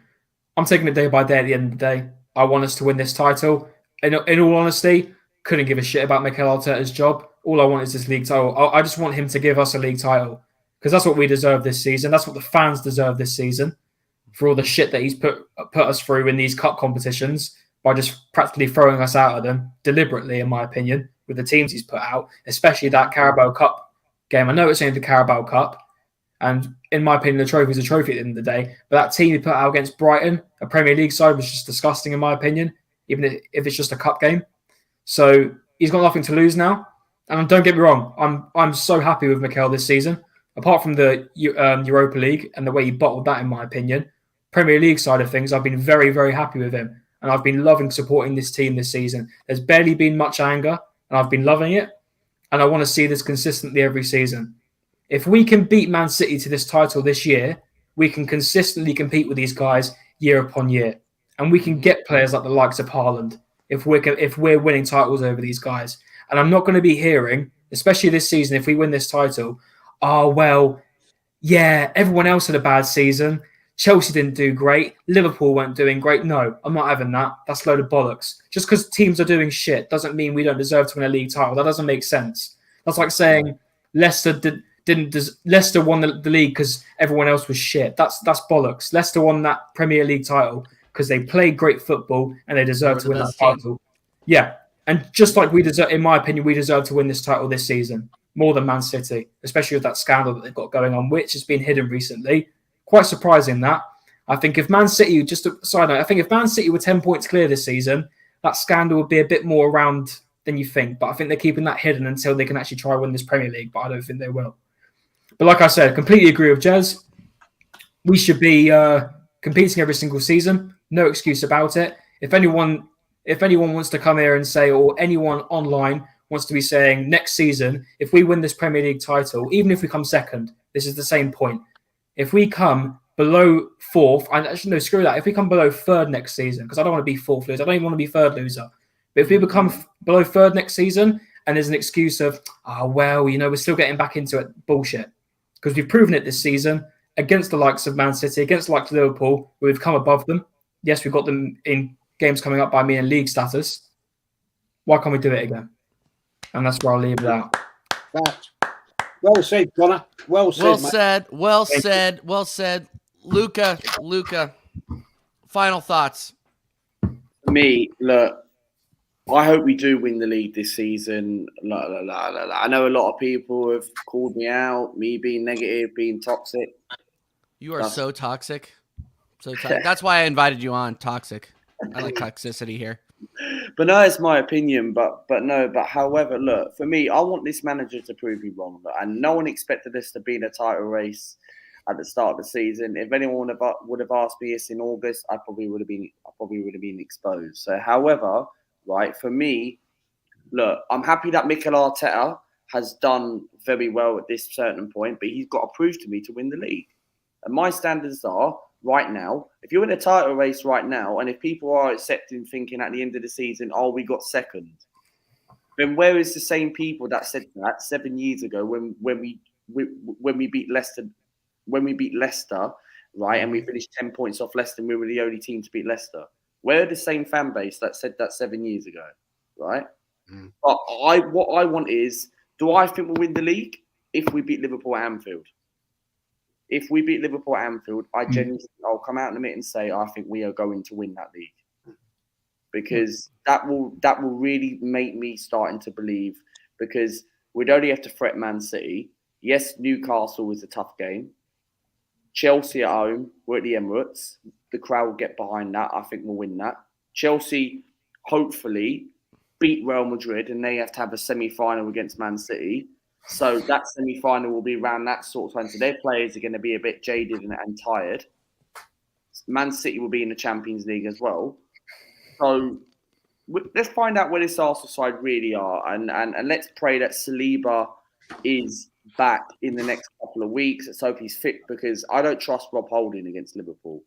I'm taking it day by day at the end of the day. I want us to win this title. In all honesty, couldn't give a shit about Mikel Arteta's job. All I want is this league title. I just want him to give us a league title because that's what we deserve this season. That's what the fans deserve this season for all the shit that he's put us through in these cup competitions by just practically throwing us out of them deliberately, in my opinion, with the teams he's put out, especially that Carabao Cup game. I know it's only the Carabao Cup, and in my opinion, the trophy is a trophy at the end of the day. But that team he put out against Brighton, a Premier League side, was just disgusting, in my opinion, even if it's just a cup game. So he's got nothing to lose now. And don't get me wrong, I'm so happy with Mikel this season. Apart from the Europa League and the way he bottled that, in my opinion, Premier League side of things, I've been very, very happy with him. And I've been loving supporting this team this season. There's barely been much anger, and I've been loving it. And I want to see this consistently every season. If we can beat Man City to this title this year, we can consistently compete with these guys year upon year. And we can get players like the likes of Haaland if we're winning titles over these guys. And I'm not going to be hearing, especially this season, if we win this title, oh, well, yeah, everyone else had a bad season. Chelsea didn't do great. Liverpool weren't doing great. No, I'm not having that. That's a load of bollocks. Just because teams are doing shit doesn't mean we don't deserve to win a league title. That doesn't make sense. That's like saying Leicester Leicester won the league because everyone else was shit. That's bollocks. Leicester won that Premier League title because they played great football and they deserve to win that title. Yeah. And just like we deserve, in my opinion, we deserve to win this title this season more than Man City, especially with that scandal that they've got going on, which has been hidden recently. Quite surprising that. I think if Man City, just a side note, I think if Man City were 10 points clear this season, that scandal would be a bit more around than you think. But I think they're keeping that hidden until they can actually try and win this Premier League. But I don't think they will. But like I said, completely agree with Jez. We should be competing every single season. No excuse about it. If anyone wants to come here and say, or anyone online wants to be saying next season, if we win this Premier League title, even if we come second, this is the same point. If we come below fourth, and actually, no, screw that. If we come below third next season, because I don't want to be fourth loser, I don't even want to be third loser. But if we become below third next season, and there's an excuse of, we're still getting back into it, bullshit. Because we've proven it this season against the likes of Man City, against the likes of Liverpool, where we've come above them. Yes, we've got them in games coming up by me in league status. Why can't we do it again? And that's where I'll leave it out. Well said, Connor. Well said. Well said. Luca, final thoughts. Me, look, I hope we do win the league this season. I know a lot of people have called me out, me being negative, being toxic. You are so toxic. That's why I invited you on. Toxic. I like toxicity here. But no, it's my opinion. But however, look, for me, I want this manager to prove me wrong. And no one expected us to be in a title race at the start of the season. If anyone would have asked me this in August, I probably would have been exposed. So, however, right, for me, look, I'm happy that Mikel Arteta has done very well at this certain point, but he's got to prove to me to win the league. And my standards are, right now, if you're in a title race right now, and if people are thinking at the end of the season, we got second, then where is the same people that said that 7 years ago when we beat Leicester, right, and we finished 10 points off Leicester, and we were the only team to beat Leicester? Where are the same fan base that said that 7 years ago, right? But what I want is, do I think we'll win the league if we beat Liverpool at Anfield? If we beat Liverpool at Anfield, I'll come out in a minute and say I think we are going to win that league, because that will really make me starting to believe, because we'd only have to threat Man City. Yes, Newcastle was a tough game. Chelsea at home, we're at the Emirates. The crowd will get behind that. I think we'll win that. Chelsea, hopefully, beat Real Madrid and they have to have a semi-final against Man City. So that semi-final will be around that sort of time. So their players are going to be a bit jaded and tired. Man City will be in the Champions League as well. So let's find out where this Arsenal side really are. And let's pray that Saliba is back in the next couple of weeks. Let's hope he's fit, because I don't trust Rob Holding against Liverpool.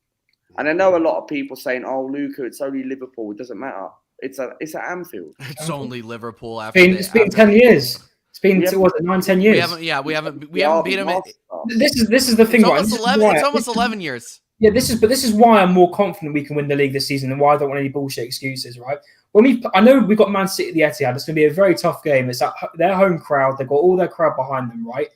And I know a lot of people saying, "Oh, Luca, it's only Liverpool. It doesn't matter. It's at Anfield." It's only Liverpool after. It's been 10 years. It's been 9-10 years. We haven't beat them. This is the thing. It's almost 11. It's almost 11 years. Yeah, this is why I'm more confident we can win the league this season, and why I don't want any bullshit excuses. Right? I know we've got Man City at the Etihad. It's going to be a very tough game. It's at their home crowd. They've got all their crowd behind them. Right?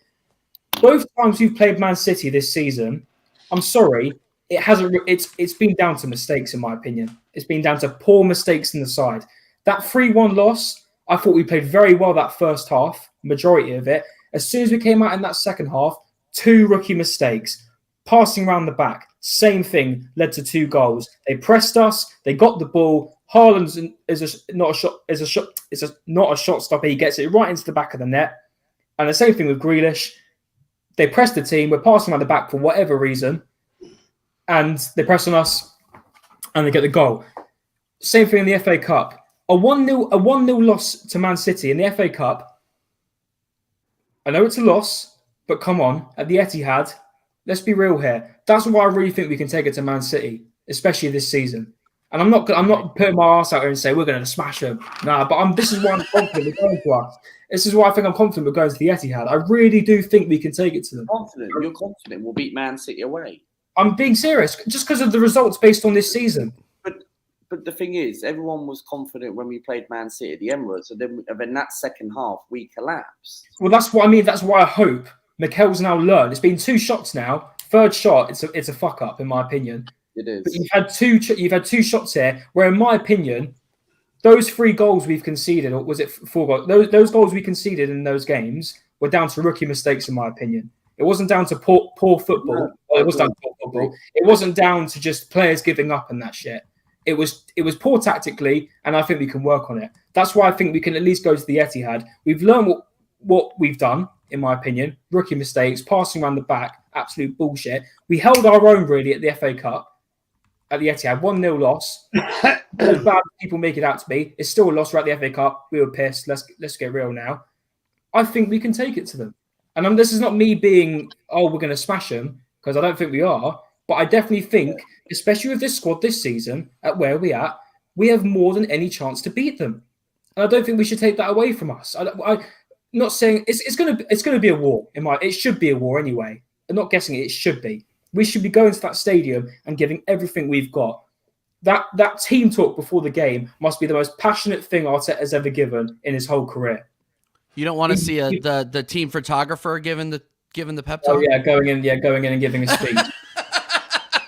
Both times we've played Man City this season, I'm sorry, it hasn't. It's been down to mistakes, in my opinion. It's been down to poor mistakes in the side. That 3-1 loss, I thought we played very well that first half, majority of it. As soon as we came out in that second half, 2 rookie mistakes. Passing around the back, same thing, led to 2 goals. They pressed us, they got the ball. Haaland is not a shot stopper. He gets it right into the back of the net. And the same thing with Grealish. They pressed the team, we're passing around the back for whatever reason, and they press on us and they get the goal. Same thing in the FA Cup. A 1-0 loss to Man City in the FA Cup. I know it's a loss, but come on, at the Etihad, let's be real here. That's why I really think we can take it to Man City, especially this season. And I'm not putting my arse out here and say we're going to smash them. Nah, but this is why I'm confident we're going to us. This is why I think I'm confident we're going to the Etihad. I really do think we can take it to them. You're confident we'll beat Man City away. I'm being serious, just because of the results based on this season. But the thing is, everyone was confident when we played Man City at the Emirates, and then that second half we collapsed. Well, that's what I mean. That's why I hope Mikel's now learned. It's been 2 shots now. Third shot, it's a fuck up in my opinion. It is. But you've had 2 shots here, where in my opinion, those 3 goals we've conceded, or was it 4 goals? Those goals we conceded in those games were down to rookie mistakes, in my opinion. It wasn't down to poor football. No, well, it was down to poor football. It wasn't down to just players giving up and that shit. It was poor tactically, and I think we can work on it. That's why I think we can at least go to the Etihad. We've learned what we've done, in my opinion. Rookie mistakes, passing around the back, absolute bullshit. We held our own really at the FA Cup, at the Etihad. 1-0 loss. As bad as people make it out to be, it's still a loss. We're at the FA Cup. We were pissed. Let's get real now. I think we can take it to them. And this is not me being, we're going to smash them, because I don't think we are. But I definitely think, especially with this squad this season, at where we're at, we have more than any chance to beat them. And I don't think we should take that away from us. I'm not saying it's going to be a war. It should be a war anyway. I'm not guessing it should be. We should be going to that stadium and giving everything we've got. That team talk before the game must be the most passionate thing Arteta has ever given in his whole career. You don't want to see the team photographer giving the pep talk? Oh yeah, going in and giving a speech.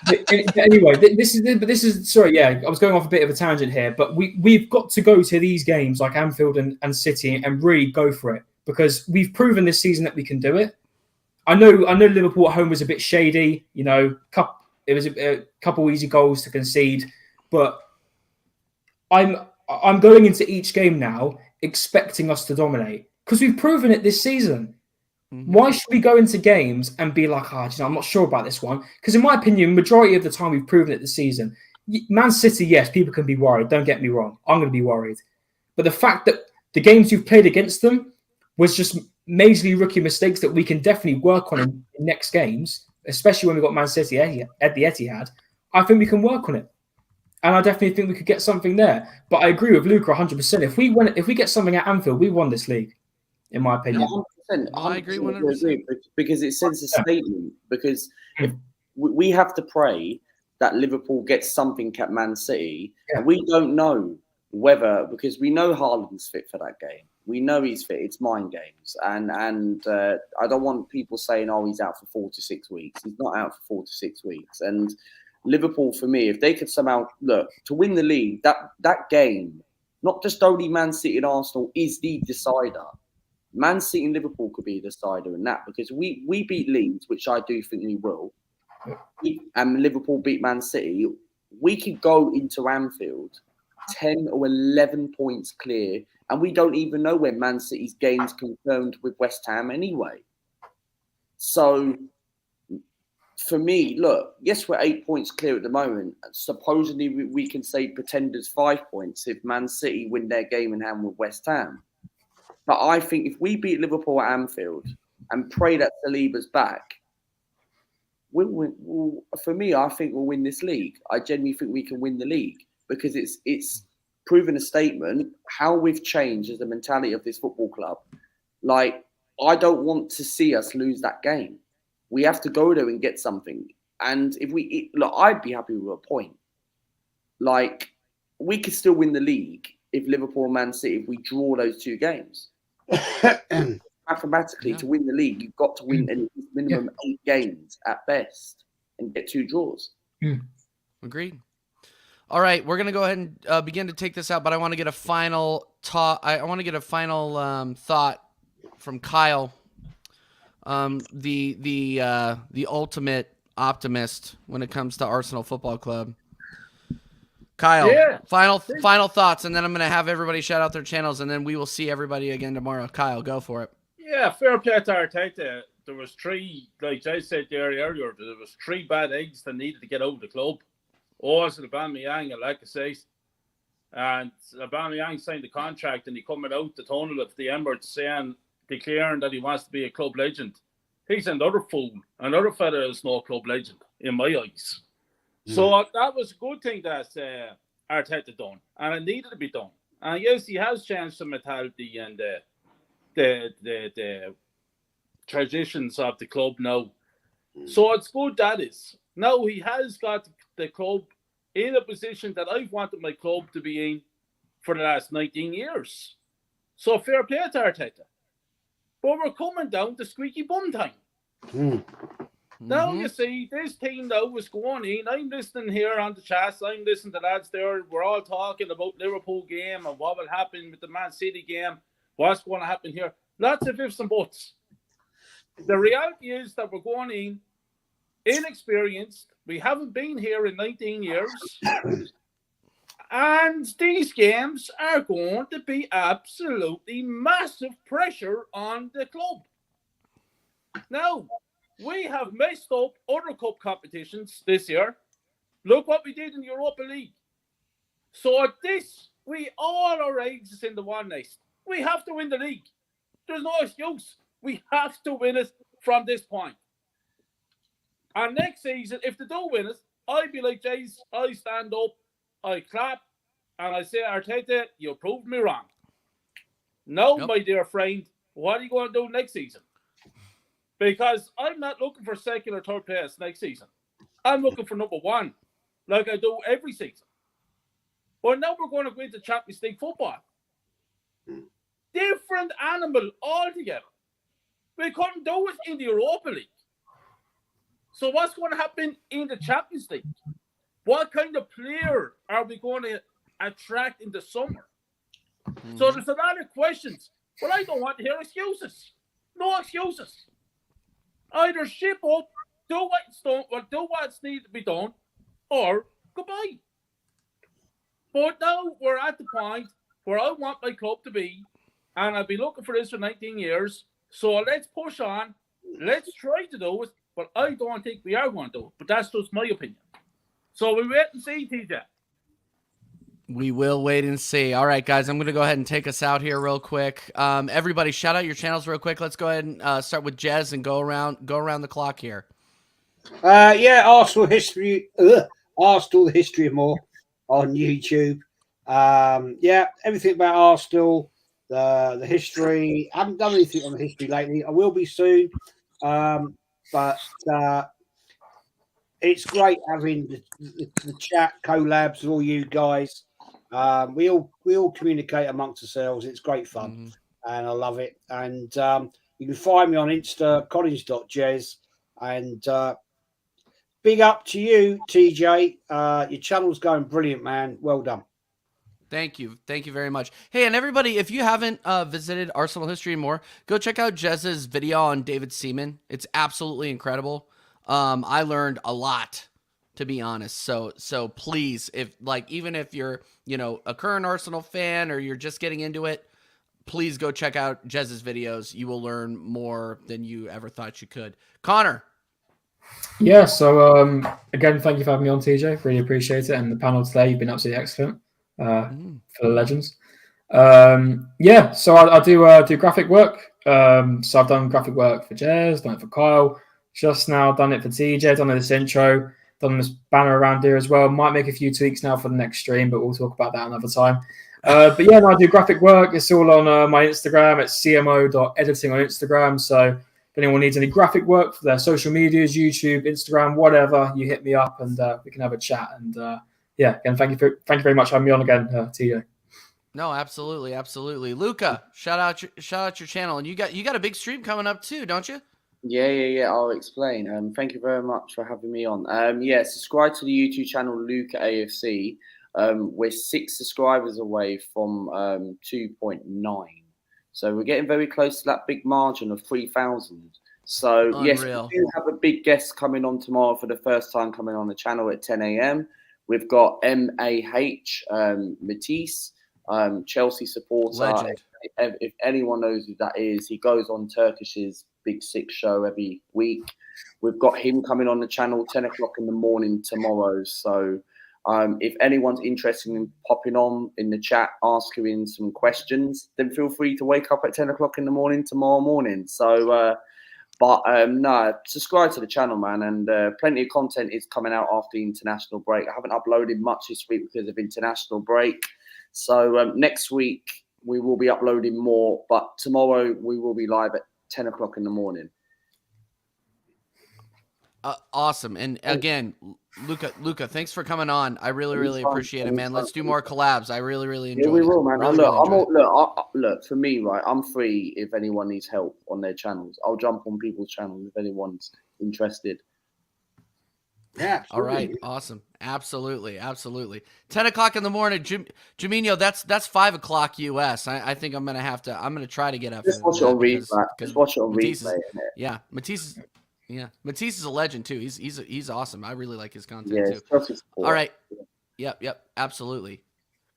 But anyway, this is sorry, yeah, I was going off a bit of a tangent here, but we've got to go to these games like Anfield and City and really go for it, because we've proven this season that we can do it. I know Liverpool at home was a bit shady, it was a couple easy goals to concede, but I'm going into each game now expecting us to dominate, because we've proven it this season. Mm-hmm. Why should we go into games and be like, I'm not sure about this one? Because in my opinion, majority of the time we've proven it this season. Man City, yes, people can be worried. Don't get me wrong. I'm going to be worried. But the fact that the games you've played against them was just majorly rookie mistakes that we can definitely work on in next games, especially when we've got Man City at the Etihad, I think we can work on it. And I definitely think we could get something there. But I agree with Luca 100%. If we get something at Anfield, we won this league, in my opinion. 100%. I agree 100%. Because it sends a statement. Because if we have to pray that Liverpool gets something at Man City, and we don't know whether, because we know Haaland's fit for that game. We know he's fit. It's mind games. And I don't want people saying, he's out for 4 to 6 weeks. He's not out for 4 to 6 weeks. And Liverpool, for me, if they could somehow look to win the league, that game, not just only Man City and Arsenal, is the decider. Man City and Liverpool could be the decider in that, because we beat Leeds, which I do think we will, and Liverpool beat Man City. We could go into Anfield 10 or 11 points clear, and we don't even know when Man City's game's confirmed with West Ham anyway. So, for me, look, yes, we're 8 points clear at the moment. Supposedly, we can say pretenders 5 points if Man City win their game in hand with West Ham. But I think if we beat Liverpool at Anfield and pray that Saliba's back, for me, I think we'll win this league. I genuinely think we can win the league because it's proven a statement how we've changed as the mentality of this football club. Like, I don't want to see us lose that game. We have to go there and get something. And if look, I'd be happy with a point. Like, we could still win the league if Liverpool and Man City, if we draw those 2 games. Mathematically, to win the league, you've got to win minimum 8 games at best and get 2 draws. Agreed. All right, we're gonna go ahead and begin to take this out, but I want to get a final I want to get a final thought from Kyle, the ultimate optimist when it comes to Arsenal Football Club. Kyle, final thoughts, and then I'm gonna have everybody shout out their channels, and then we will see everybody again tomorrow. Kyle, go for it. Yeah, fair play to Arteta. There was 3, like I said there earlier, there was 3 bad eggs that needed to get out of the club. Also, Aubameyang and Lacazette. And Aubameyang signed the contract and he coming out the tunnel of the Emirates declaring that he wants to be a club legend. He's another fool. Another fella is no club legend, in my eyes. So that was a good thing that Arteta done. And it needed to be done. And yes, he has changed the mentality and the traditions of the club now. So it's good that is. Now he has got the club in a position that I've wanted my club to be in for the last 19 years. So fair play to Arteta. But we're coming down to squeaky bum time. Now you see, this team now was going in. I'm listening here on the chat. I'm listening to lads there. We're all talking about Liverpool game and what will happen with the Man City game. What's going to happen here? Lots of ifs and buts. The reality is that we're going in inexperienced. We haven't been here in 19 years. And these games are going to be absolutely massive pressure on the club. Now, we have messed up other cup competitions this year. Look what we did in the Europa League. So at this, all our eggs is in the one nest. We have to win the league. There's no excuse. We have to win it from this point. And next season, if they do win it, I'd be like, Jez, I stand up, I clap, and I say, Arteta, you proved me wrong. No, my dear friend, what are you going to do next season? Because I'm not looking for second or third place next season. I'm looking for number 1, like I do every season. But now we're going to go into Champions League football. Different animal altogether. We couldn't do it in the Europa League. So what's going to happen in the Champions League? What kind of player are we going to attract in the summer? So there's a lot of questions. But I don't want to hear excuses. No excuses. Either ship up, do what's needed to be done, or goodbye. But now we're at the point where I want my club to be, and I've been looking for this for 19 years. So let's push on. Let's try to do it. But I don't think we are going to do it. But that's just my opinion. So we wait and see, TJ. We will wait and see. All right, guys, I'm going to go ahead and take us out here real quick. Everybody, shout out your channels real quick. Let's go ahead and start with Jez and go around the clock here. Arsenal history. Arsenal, the history of more on YouTube. Everything about Arsenal, the history. I haven't done anything on the history lately. I will be soon. But it's great having the chat collabs with all you guys. We all communicate amongst ourselves. It's great fun, and I love it. And you can find me on Insta, collins.jez. And big up to you, TJ. Your channel's going brilliant, man. Well done. Thank you very much. Hey, and everybody, if you haven't visited Arsenal History and More, go check out Jez's video on David Seaman. It's absolutely incredible. I learned a lot to be honest. So please, if like, even if you're, you know, a current Arsenal fan or you're just getting into it, please go check out Jez's videos. You will learn more than you ever thought you could. Connor. Yeah, so again, thank you for having me on, TJ. Really appreciate it. And the panel today, you've been absolutely excellent for the legends. Yeah, so I do graphic work. So I've done graphic work for Jez, done it for Kyle, just now done it for TJ, done this intro, done this banner around here as well. Might make a few tweaks now for the next stream, but we'll talk about that another time. But yeah, no, I do graphic work. It's all on my Instagram. It's cmo.editing on Instagram. So if anyone needs any graphic work for their social medias, YouTube, Instagram, whatever, you hit me up and we can have a chat. And yeah, again, thank you very much for having me on again, TJ. No, absolutely, absolutely. Luca, shout out your channel, and you got a big stream coming up too, don't you? Yeah. I'll explain. Thank you very much for having me on. Yeah, subscribe to the YouTube channel Luca AFC. We're 6 subscribers away from 2.9, so we're getting very close to that big margin of 3,000. So Unreal. Yes, we do have a big guest coming on tomorrow for the first time, coming on the channel at 10 a.m. We've got MAH Matisse. Chelsea supporter. Legend. If anyone knows who that is, he goes on Turkish's Big Six show every week. We've got him coming on the channel 10 o'clock in the morning tomorrow. So if anyone's interested in popping on in the chat, asking some questions, then feel free to wake up at 10 o'clock in the morning tomorrow morning. So, no, subscribe to the channel, man. And plenty of content is coming out after the international break. I haven't uploaded much this week because of international break. So next week we will be uploading more, but tomorrow we will be live at 10 o'clock in the morning. Awesome. And again, Luca, thanks for coming on. I really appreciate it, man. Let's do more collabs. I really enjoy it. Yeah, we will, man. Really Look, for me, right, I'm free if anyone needs help on their channels. I'll jump on people's channels if anyone's interested. Yeah. All right. Awesome. Absolutely. 10 o'clock in the morning. Jamino, that's 5 o'clock US. I think I'm going to try to get up. Just watch it on replay. Just watch it on replay. Yeah. Matisse is a legend too. He's awesome. I really like his content too. All right. Yep. Absolutely.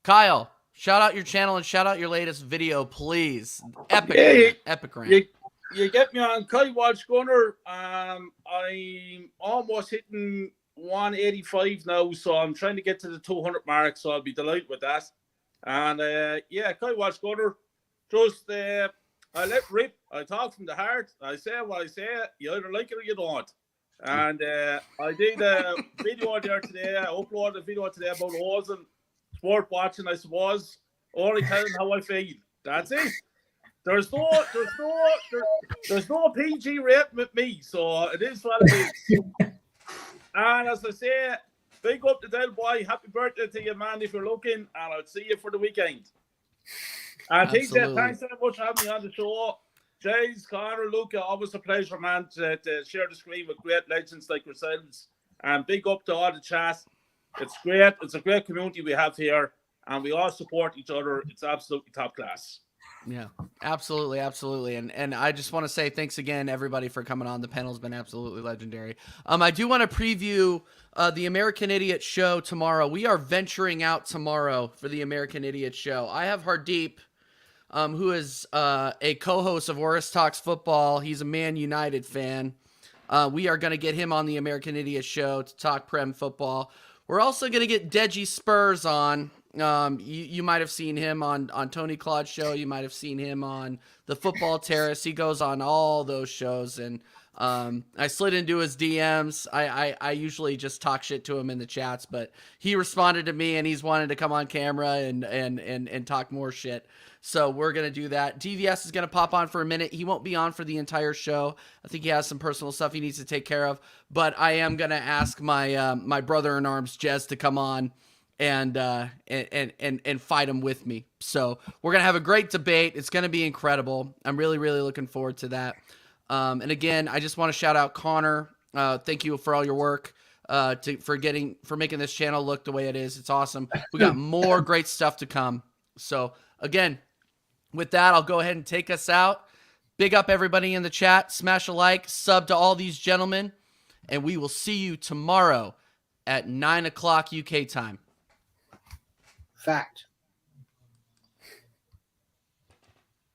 Kyle, shout out your channel and shout out your latest video, please. Epic rant. You get me on Walsh Gunner. I'm almost hitting 185 now, so I'm trying to get to the 200 mark. So I'll be delighted with that. And Walsh Gunner, just I let rip. I talk from the heart. I say what I say. You either like it or you don't. And I did a video there today. I uploaded a video today about Ozen sport watching, I suppose. Only telling how I feel. That's it. There's no PG rate with me, so it is what it is. And as I say, big up to Del Boy. Happy birthday to you, man, if you're looking, and I'll see you for the weekend. And TJ, thanks so much for having me on the show. Jez, Connor, Luca, always a pleasure, man, to share the screen with great legends like yourselves. And big up to all the chat. It's great. It's a great community we have here, and we all support each other. It's absolutely top class. Yeah, absolutely. And I just want to say thanks again, everybody, for coming on. The panel's been absolutely legendary. I do want to preview the American Idiot show tomorrow. We are venturing out tomorrow for the American Idiot show. I have Hardeep, who is a co-host of Oris Talks Football. He's a Man United fan. We are going to get him on the American Idiot show to talk Prem football. We're also going to get Deji Spurs on. You might have seen him on Tony Claude's show. You might have seen him on the Football Terrace. He goes on all those shows, and I slid into his DMs. I usually just talk shit to him in the chats, but he responded to me, and he's wanted to come on camera and talk more shit. So we're going to do that. DVS is going to pop on for a minute. He won't be on for the entire show. I think he has some personal stuff he needs to take care of, but I am going to ask my my brother-in-arms, Jez, to come on and fight him with me. So we're going to have a great debate. It's going to be incredible. I'm really looking forward to that. And again, I just want to shout out Connor. Thank you for all your work, for making this channel look the way it is. It's awesome. We got more great stuff to come. So again, with that, I'll go ahead and take us out. Big up everybody in the chat. Smash a like, sub to all these gentlemen, and we will see you tomorrow at 9 o'clock UK time. Fact.